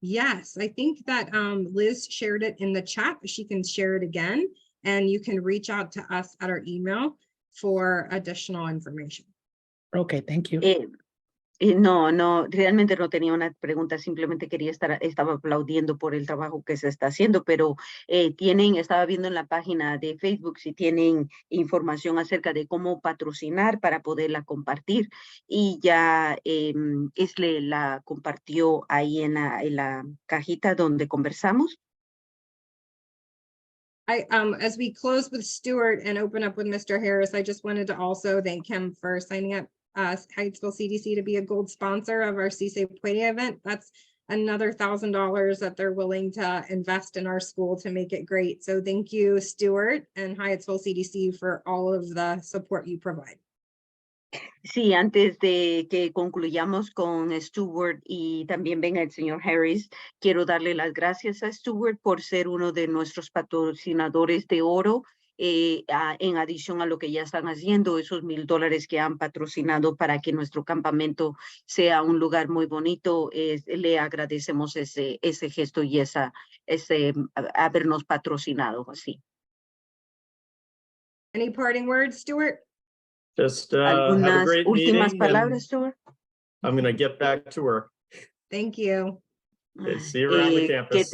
Speaker 1: Yes, I think that Liz shared it in the chat, but she can share it again, and you can reach out to us at our email for additional information.
Speaker 6: Okay, thank you.
Speaker 2: No, realmente no tenía una pregunta, simplemente estaba aplaudiendo por el trabajo que se está haciendo, pero estaba viendo en la página de Facebook si tienen información acerca de cómo patrocinar para poderla compartir, y ya Isle la compartió ahí en la cajita donde conversamos.
Speaker 1: As we close with Stuart and open up with Mr. Harris, I just wanted to also thank him for signing up Hyattsville CDC to be a gold sponsor of our CSA Puede event. That's another $1,000 that they're willing to invest in our school to make it great. So thank you, Stuart and Hyattsville CDC, for all of the support you provide.
Speaker 2: Sí, antes de que concluyamos con Stuart y también venga el señor Harris, quiero darle las gracias a Stuart por ser uno de nuestros patrocinadores de oro. En adición a lo que ya están haciendo, esos $1,000 que han patrocinado para que nuestro campamento sea un lugar muy bonito, le agradecemos ese gesto y habernos patrocinado así.
Speaker 1: Any parting words, Stuart?
Speaker 5: Just have a
Speaker 2: ¿Algunas
Speaker 5: great
Speaker 2: últimas
Speaker 5: meeting,
Speaker 2: palabras,
Speaker 5: and
Speaker 2: Stuart?
Speaker 5: I'm going to get back to work.
Speaker 1: Thank you.
Speaker 5: Okay, see you around the campus.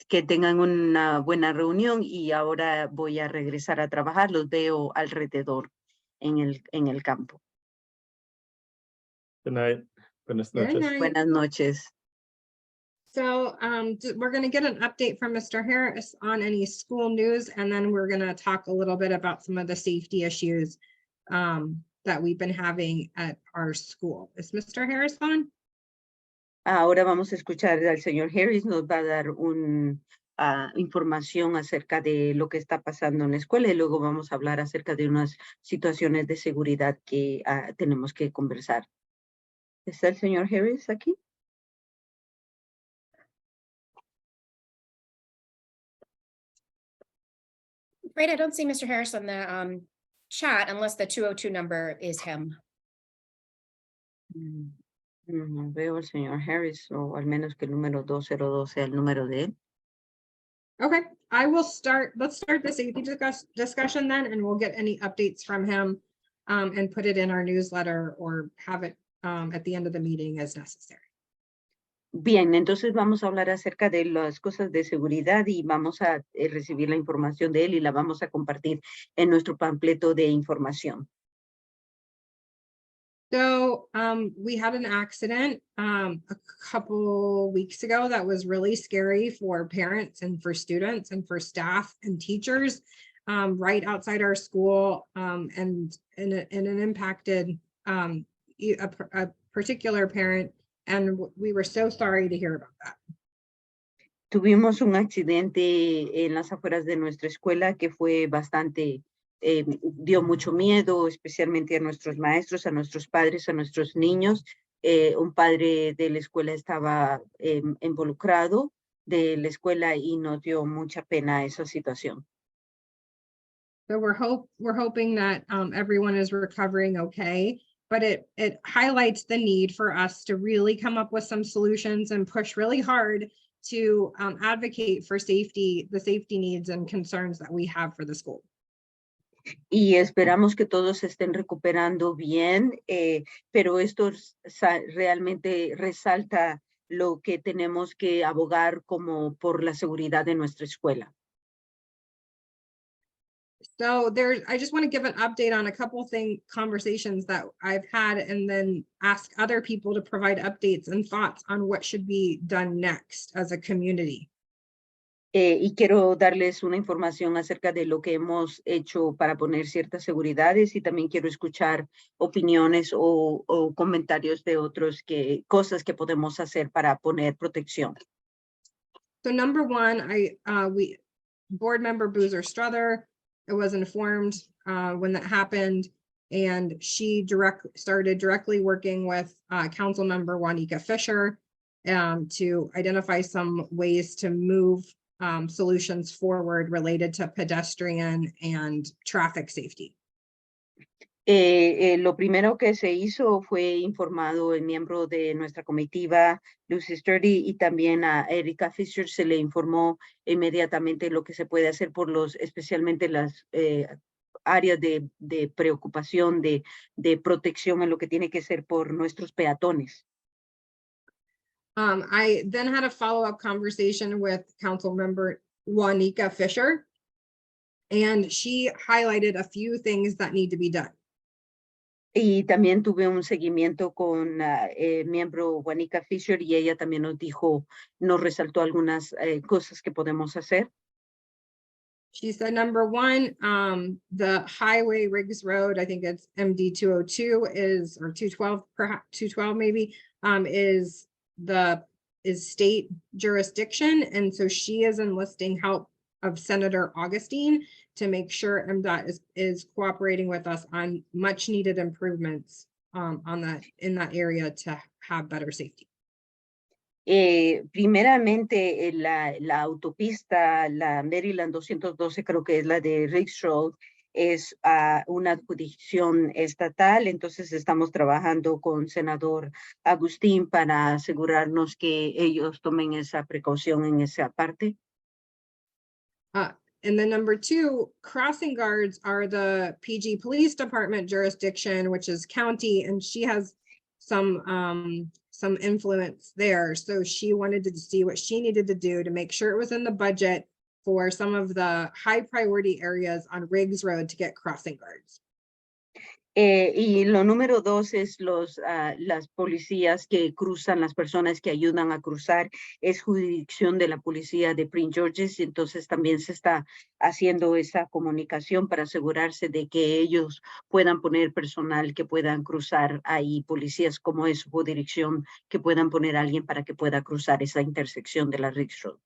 Speaker 2: Que tengan una buena reunión, y ahora voy a regresar a trabajar. Los veo alrededor en el campo.
Speaker 5: Good night. Buenas
Speaker 1: Good
Speaker 5: noches.
Speaker 1: night.
Speaker 2: Buenas noches.
Speaker 1: So we're going to get an update from Mr. Harris on any school news, and then we're going to talk a little bit about some of the safety issues that we've been having at our school. Is Mr. Harris on?
Speaker 2: Ahora vamos a escuchar al señor Harris, nos va a dar información acerca de lo que está pasando en la escuela y luego vamos a hablar acerca de unas situaciones de seguridad que tenemos que conversar. ¿Está el señor Harris aquí?
Speaker 4: Great, I don't see Mr. Harris on the chat unless the 202 number is him.
Speaker 2: No veo al señor Harris, o al menos que el número 202 sea el número de él.
Speaker 1: Okay, I will start. Let's start the safety discussion then, and we'll get any updates from him and put it in our newsletter or have it at the end of the meeting as necessary.
Speaker 2: Bien, entonces vamos a hablar acerca de las cosas de seguridad y vamos a recibir la información de él y la vamos a compartir en nuestro panfleto de información.
Speaker 1: So we had an accident a couple weeks ago that was really scary for parents and for students and for staff and teachers right outside our school and it impacted a particular parent, and we were so sorry to hear about that.
Speaker 2: Tuvimos un accidente en las afueras de nuestra escuela que fue bastante, dio mucho miedo, especialmente a nuestros maestros, a nuestros padres, a nuestros niños. Un padre de la escuela estaba involucrado de la escuela y nos dio mucha pena esa situación.
Speaker 1: So we're hoping that everyone is recovering okay, but it highlights the need for us to really come up with some solutions and push really hard to advocate for safety, the safety needs and concerns that we have for the school.
Speaker 2: Y esperamos que todos se estén recuperando bien, pero esto realmente resalta lo que tenemos que abogar como por la seguridad de nuestra escuela.
Speaker 1: So I just want to give an update on a couple conversations that I've had, and then ask other people to provide updates and thoughts on what should be done next as a community.
Speaker 2: Y quiero darles una información acerca de lo que hemos hecho para poner ciertas seguridades y también quiero escuchar opiniones o comentarios de otros cosas que podemos hacer para poner protección.
Speaker 1: So number one, board member Boozer Struther, I was informed when that happened, and she started directly working with council member Juanica Fisher to identify some ways to move solutions forward related to pedestrian and traffic safety.
Speaker 2: Lo primero que se hizo fue informado el miembro de nuestra comitiva, Lucy Sturdy, y también a Erika Fisher se le informó inmediatamente lo que se puede hacer por especialmente las áreas de preocupación, de protección en lo que tiene que ser por nuestros peatones.
Speaker 1: I then had a follow-up conversation with council member Juanica Fisher, and she highlighted a few things that need to be done.
Speaker 2: Y también tuve un seguimiento con miembro Juanica Fisher y ella también nos resaltó algunas cosas que podemos hacer.
Speaker 1: She said, number one, the highway Riggs Road, I think it's MD 202 or 212, perhaps 212 maybe, is state jurisdiction. And so she is enlisting help of Senator Augustine to make sure MDOT is cooperating with us on much needed improvements in that area to have better safety.
Speaker 2: Primeramente, la autopista, la Maryland 212, creo que es la de Riggs Road, es una jurisdicción estatal, entonces estamos trabajando con senador Agustín para asegurarnos que ellos tomen esa precaución en esa parte.
Speaker 1: And then number two, crossing guards are the PG Police Department jurisdiction, which is county, and she has some influence there. So she wanted to see what she needed to do to make sure it was in the budget for some of the high priority areas on Riggs Road to get crossing guards.
Speaker 2: Y lo número 2 es las policías que cruzan, las personas que ayudan a cruzar, es jurisdicción de la policía de Prince George's, y entonces también se está haciendo esa comunicación para asegurarse de que ellos puedan poner personal que puedan cruzar ahí, policías como es su jurisdicción, que puedan poner a alguien para que pueda cruzar esa intersección de la Riggs Road.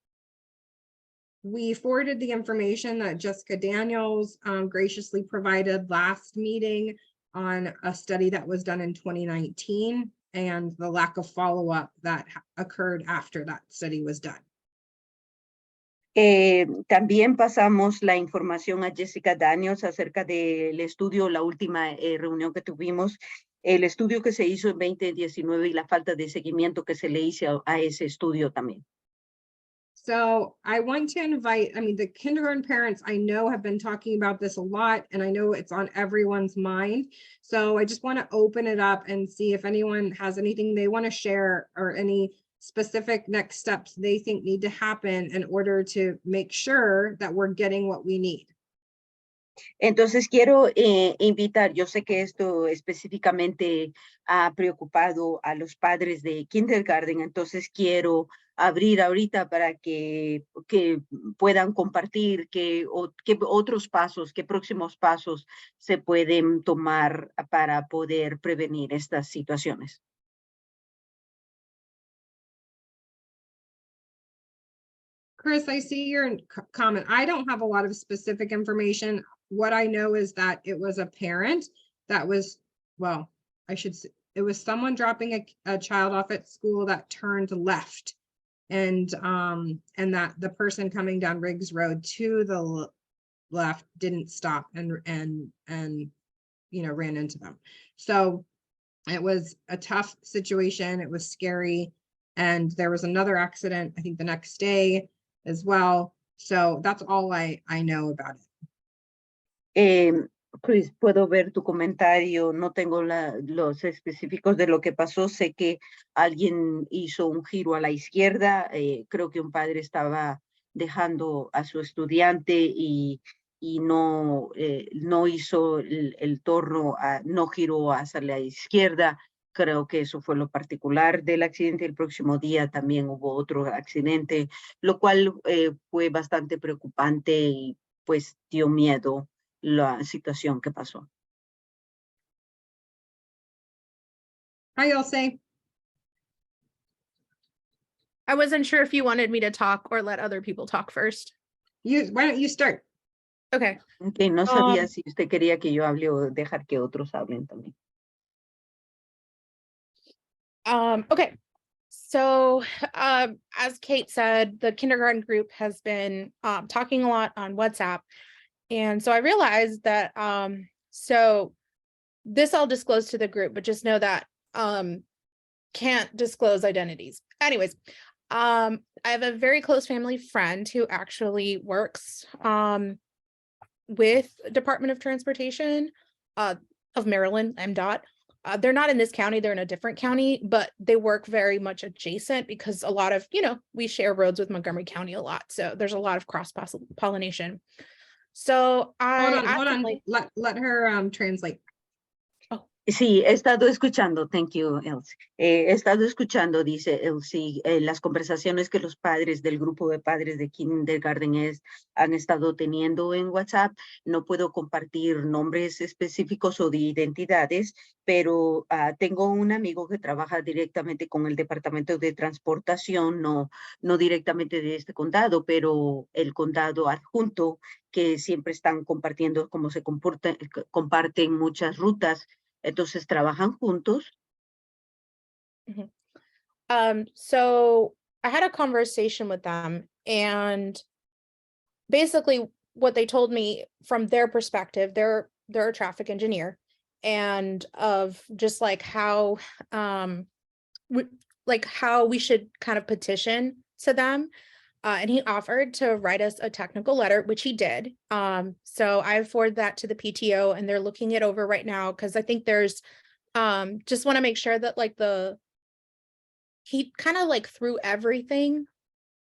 Speaker 1: We forwarded the information that Jessica Daniels graciously provided last meeting on a study that was done in 2019 and the lack of follow-up that occurred after that study was done.
Speaker 2: También pasamos la información a Jessica Daniels acerca del estudio, la última reunión que tuvimos, el estudio que se hizo en 2019 y la falta de seguimiento que se le hizo a ese estudio también.
Speaker 1: So I want to invite, I mean, the kindergarten parents I know have been talking about this a lot, and I know it's on everyone's mind. So I just want to open it up and see if anyone has anything they want to share or any specific next steps they think need to happen in order to make sure that we're getting what we need.
Speaker 2: Entonces quiero invitar, yo sé que esto específicamente ha preocupado a los padres de kindergarten, entonces quiero abrir ahorita para que puedan compartir qué otros pasos, qué próximos pasos se pueden tomar para poder prevenir estas situaciones.
Speaker 1: Chris, I see your comment. I don't have a lot of specific information. What I know is that it was a parent that was, well, I should say, it was someone dropping a child off at school that turned left. And that the person coming down Riggs Road to the left didn't stop and you know, ran into them. So it was a tough situation. It was scary. And there was another accident, I think the next day as well. So that's all I know about it.
Speaker 2: Chris, puedo ver tu comentario, no tengo los específicos de lo que pasó, sé que alguien hizo un giro a la izquierda, creo que un padre estaba dejando a su estudiante y no hizo el torno, no giró hacia la izquierda. Creo que eso fue lo particular del accidente. El próximo día también hubo otro accidente, lo cual fue bastante preocupante y pues dio miedo la situación que pasó.
Speaker 1: Hi, Ilse.
Speaker 3: I wasn't sure if you wanted me to talk or let other people talk first.
Speaker 1: Why don't you start?
Speaker 3: Okay.
Speaker 2: Okay, no sabía si usted quería que yo hable o dejar que otros hablen también.
Speaker 3: Okay. So, as Kate said, the kindergarten group has been talking a lot on WhatsApp. And so I realized that, so this I'll disclose to the group, but just know that can't disclose identities. Anyways, I have a very close family friend who actually works with Department of Transportation of Maryland, MDOT. They're not in this county, they're in a different county, but they work very much adjacent because a lot of, you know, we share roads with Montgomery County a lot. So there's a lot of cross pollination. So
Speaker 1: Hold on. Let her translate.
Speaker 2: Sí, he estado escuchando, thank you, Elsie. He estado escuchando, dice Elsie, las conversaciones que los padres del grupo de padres de kindergarten han estado teniendo en WhatsApp. No puedo compartir nombres específicos o de identidades, pero tengo un amigo que trabaja directamente con el Departamento de Transportación, no directamente de este condado, pero el condado adjunto, que siempre están compartiendo cómo se comparten muchas rutas. Entonces trabajan juntos.
Speaker 3: So I had a conversation with them, and basically what they told me from their perspective, they're a traffic engineer, and of just like how we should kind of petition to them. And he offered to write us a technical letter, which he did. So I forwarded that to the PTO, and they're looking it over right now because I think there's just want to make sure that like he kind of like threw everything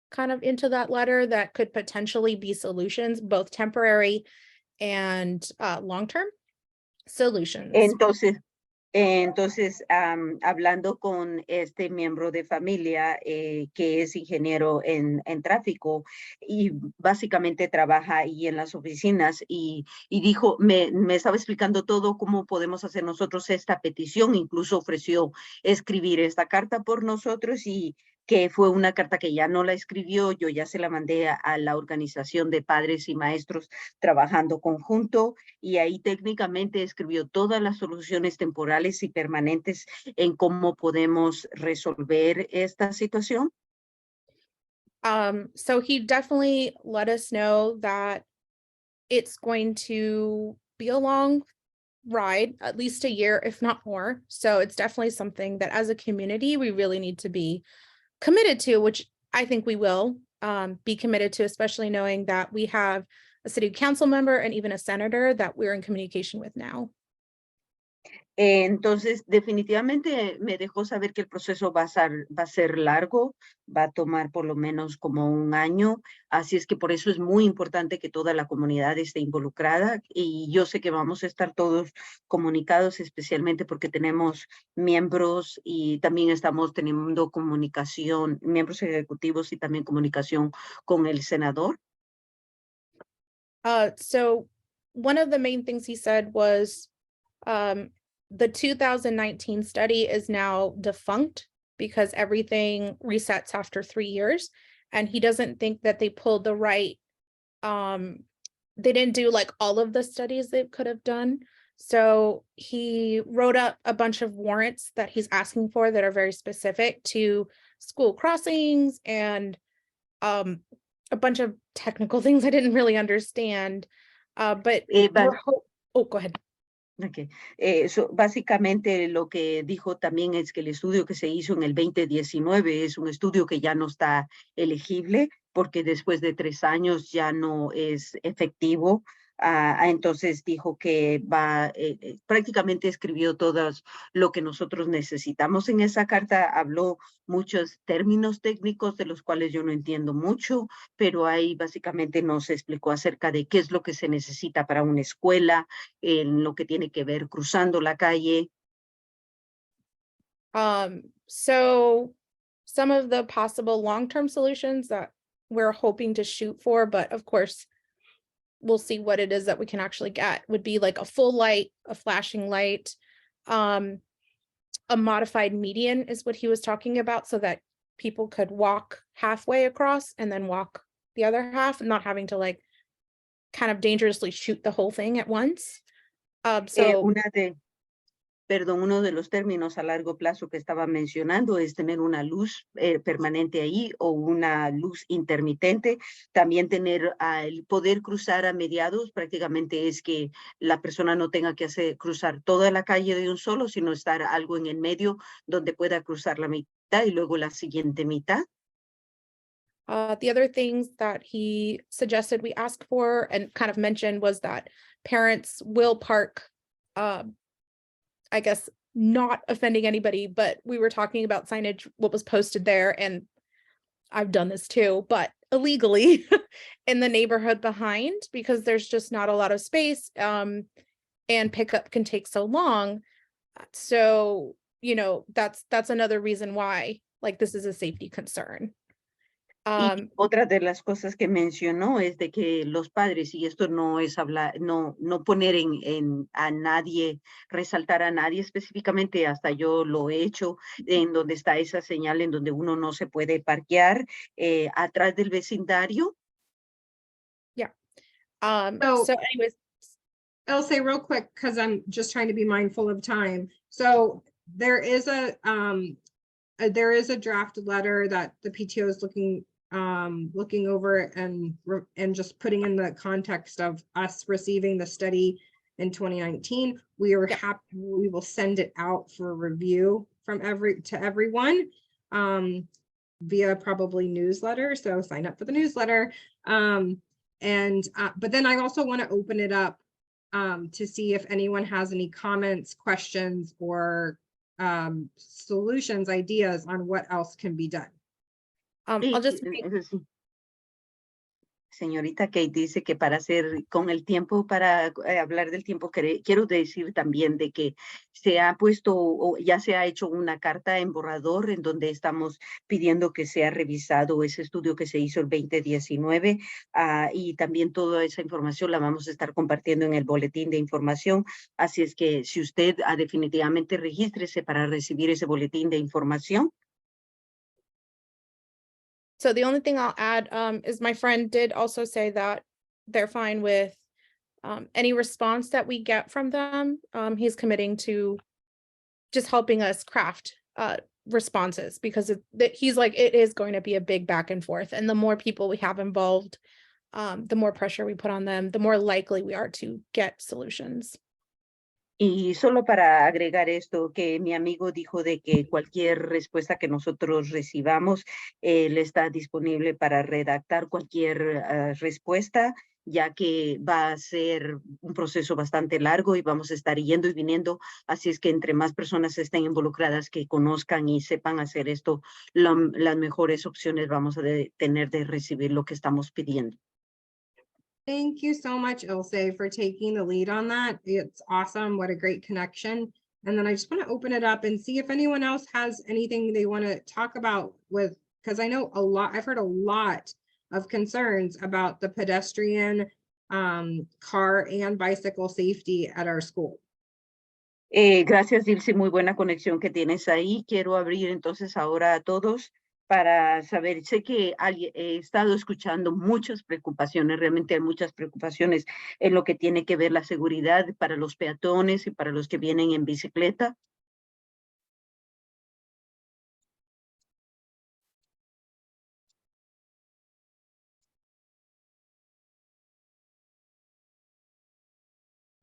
Speaker 3: kind of into that letter that could potentially be solutions, both temporary and long-term. solutions.
Speaker 2: Entonces, hablando con este miembro de familia que es ingeniero en tráfico y básicamente trabaja ahí en las oficinas y dijo, me estaba explicando todo cómo podemos hacer nosotros esta petición, incluso ofreció escribir esta carta por nosotros y que fue una carta que ya no la escribió, yo ya se la mandé a la organización de padres y maestros trabajando conjunto y ahí técnicamente escribió todas las soluciones temporales y permanentes en cómo podemos resolver esta situación.
Speaker 3: So he definitely let us know that it's going to be a long ride, at least a year, if not more. So it's definitely something that as a community, we really need to be committed to, which I think we will be committed to, especially knowing that we have a city council member and even a senator that we're in communication with now.
Speaker 2: Entonces, definitivamente me dejó saber que el proceso va a ser largo, va a tomar por lo menos como un año, así es que por eso es muy importante que toda la comunidad esté involucrada y yo sé que vamos a estar todos comunicados, especialmente porque tenemos miembros y también estamos teniendo comunicación, miembros ejecutivos y también comunicación con el senador.
Speaker 3: So one of the main things he said was the 2019 study is now defunct because everything resets after 3 years. And he doesn't think that they pulled the right, they didn't do like all of the studies they could have done. So he wrote up a bunch of warrants that he's asking for that are very specific to school crossings and a bunch of technical things I didn't really understand. But oh, go ahead.
Speaker 2: Okay. Básicamente lo que dijo también es que el estudio que se hizo en el 2019 es un estudio que ya no está elegible porque después de 3 años ya no es efectivo. Entonces dijo que prácticamente escribió todo lo que nosotros necesitamos en esa carta, habló muchos términos técnicos de los cuales yo no entiendo mucho, pero ahí básicamente nos explicó acerca de qué es lo que se necesita para una escuela, en lo que tiene que ver cruzando la calle.
Speaker 3: So some of the possible long-term solutions that we're hoping to shoot for, but of course, we'll see what it is that we can actually get, would be like a full light, a flashing light, a modified median is what he was talking about, so that people could walk halfway across and then walk the other half, not having to like kind of dangerously shoot the whole thing at once.
Speaker 2: Uno de los términos a largo plazo que estaba mencionando es tener una luz permanente ahí o una luz intermitente. También tener el poder cruzar a mediados, prácticamente es que la persona no tenga que cruzar toda la calle de un solo, sino estar algo en el medio donde pueda cruzar la mitad y luego la siguiente mitad.
Speaker 3: The other things that he suggested we ask for and kind of mentioned was that parents will park, I guess, not offending anybody, but we were talking about signage, what was posted there, and I've done this too, but illegally in the neighborhood behind, because there's just not a lot of space, and pickup can take so long. So, you know, that's another reason why, like, this is a safety concern.
Speaker 2: Y otra de las cosas que mencionó es de que los padres, y esto no es hablar, no poner a nadie, resaltar a nadie específicamente, hasta yo lo he hecho, en donde está esa señal en donde uno no se puede parquear atrás del vecindario.
Speaker 3: Yeah. So anyways,
Speaker 1: I'll say real quick, because I'm just trying to be mindful of time. So there is a draft letter that the PTO is looking over and just putting in the context of us receiving the study in 2019. We are happy, we will send it out for review to everyone via probably newsletter. So sign up for the newsletter. But then I also want to open it up to see if anyone has any comments, questions, or solutions, ideas on what else can be done.
Speaker 3: I'll just
Speaker 2: Señorita Kate dice que para hacer con el tiempo, para hablar del tiempo, quiero decir también de que se ha puesto o ya se ha hecho una carta en borrador en donde estamos pidiendo que sea revisado ese estudio que se hizo el 2019 y también toda esa información la vamos a estar compartiendo en el boletín de información. Así es que si usted definitivamente regístrese para recibir ese boletín de información.
Speaker 3: So the only thing I'll add is my friend did also say that they're fine with any response that we get from them. He's committing to just helping us craft responses because he's like, it is going to be a big back and forth. And the more people we have involved, the more pressure we put on them, the more likely we are to get solutions.
Speaker 2: Y solo para agregar esto, que mi amigo dijo de que cualquier respuesta que nosotros recibamos, él está disponible para redactar cualquier respuesta, ya que va a ser un proceso bastante largo y vamos a estar yendo y viniendo. Así es que entre más personas estén involucradas que conozcan y sepan hacer esto, las mejores opciones vamos a tener de recibir lo que estamos pidiendo.
Speaker 1: Thank you so much, Ilse, for taking the lead on that. It's awesome. What a great connection. And then I just want to open it up and see if anyone else has anything they want to talk about with, because I know I've heard a lot of concerns about the pedestrian, car and bicycle safety at our school.
Speaker 2: Gracias, Ilse, muy buena conexión que tienes ahí. Quiero abrir entonces ahora a todos para saber, sé que he estado escuchando muchas preocupaciones, realmente hay muchas preocupaciones en lo que tiene que ver la seguridad para los peatones y para los que vienen en bicicleta.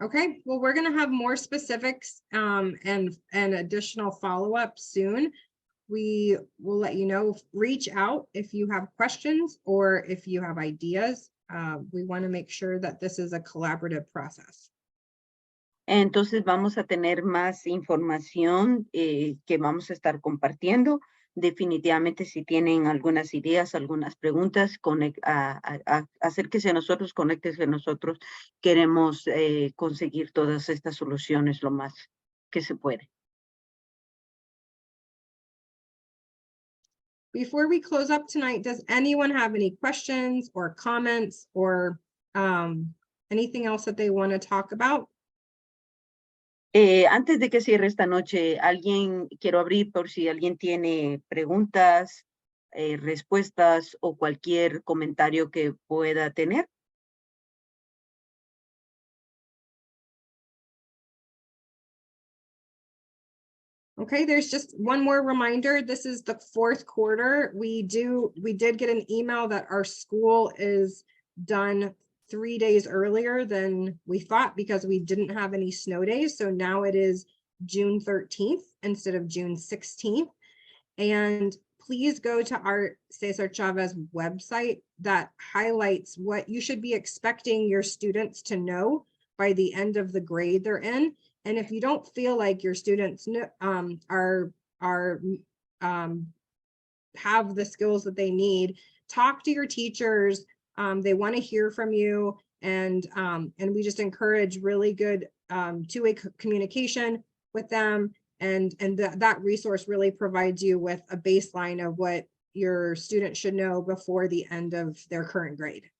Speaker 1: Okay, well, we're going to have more specifics and additional follow-up soon. We will let you know, reach out if you have questions or if you have ideas. We want to make sure that this is a collaborative process.
Speaker 2: Entonces vamos a tener más información que vamos a estar compartiendo. Definitivamente si tienen algunas ideas, algunas preguntas, acérquese a nosotros, conéctese a nosotros. Queremos conseguir todas estas soluciones lo más que se puede.
Speaker 1: Before we close up tonight, does anyone have any questions or comments or anything else that they want to talk about?
Speaker 2: Antes de que cierre esta noche, quiero abrir por si alguien tiene preguntas, respuestas o cualquier comentario que pueda tener.
Speaker 1: Okay, there's just one more reminder. This is the fourth quarter. We did get an email that our school is done 3 days earlier than we thought because we didn't have any snow days. So now it is June 13th instead of June 16th. And please go to our Cesar Chavez website that highlights what you should be expecting your students to know by the end of the grade they're in. And if you don't feel like your students have the skills that they need, talk to your teachers. They want to hear from you, and we just encourage really good two-way communication with them. And that resource really provides you with a baseline of what your students should know before the end of their current grade.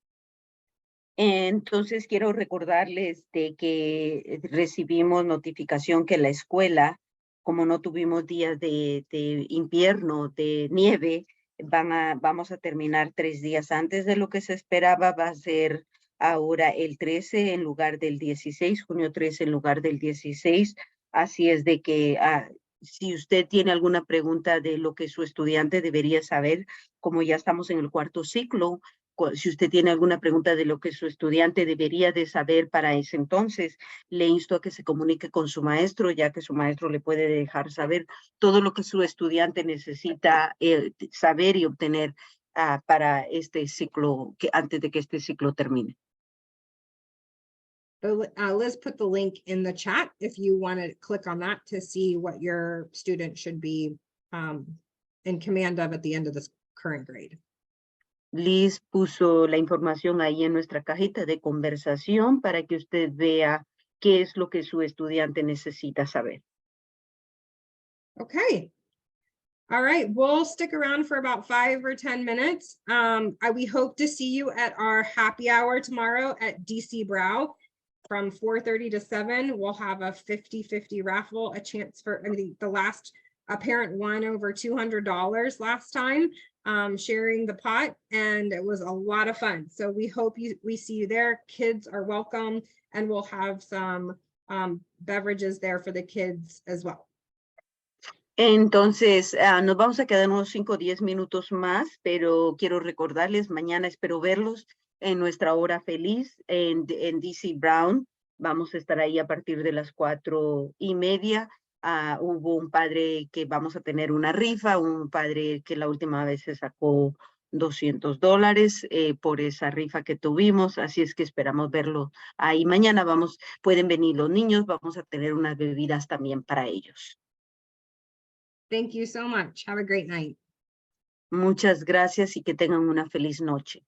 Speaker 2: Entonces quiero recordarles de que recibimos notificación que la escuela, como no tuvimos días de invierno, de nieve, vamos a terminar 3 días antes de lo que se esperaba. Va a ser ahora el 13 en lugar del 16, junio 13 en lugar del 16. Así es de que si usted tiene alguna pregunta de lo que su estudiante debería saber, como ya estamos en el 4º ciclo, si usted tiene alguna pregunta de lo que su estudiante debería de saber para ese entonces, le insto a que se comunique con su maestro, ya que su maestro le puede dejar saber todo lo que su estudiante necesita saber y obtener para este ciclo, antes de que este ciclo termine.
Speaker 1: Liz put the link in the chat if you want to click on that to see what your student should be in command of at the end of this current grade.
Speaker 2: Liz puso la información ahí en nuestra cajita de conversación para que usted vea qué es lo que su estudiante necesita saber.
Speaker 1: Okay. All right, we'll stick around for about 5 or 10 minutes. We hope to see you at our happy hour tomorrow at DC Brow from 4:30 to 7. We'll have a 50-50 raffle, a chance for, I mean, the last parent won over $200 last time, sharing the pot, and it was a lot of fun. So we hope we see you there. Kids are welcome, and we'll have some beverages there for the kids as well.
Speaker 2: Entonces, nos vamos a quedar unos 5 o 10 minutos más, pero quiero recordarles, mañana espero verlos en nuestra hora feliz en DC Brown. Vamos a estar ahí a partir de las 4:30. Hubo un padre que vamos a tener una rifa, un padre que la última vez se sacó $200 por esa rifa que tuvimos, así es que esperamos verlo ahí. Mañana pueden venir los niños, vamos a tener unas bebidas también para ellos.
Speaker 1: Thank you so much. Have a great night.
Speaker 2: Muchas gracias y que tengan una feliz noche.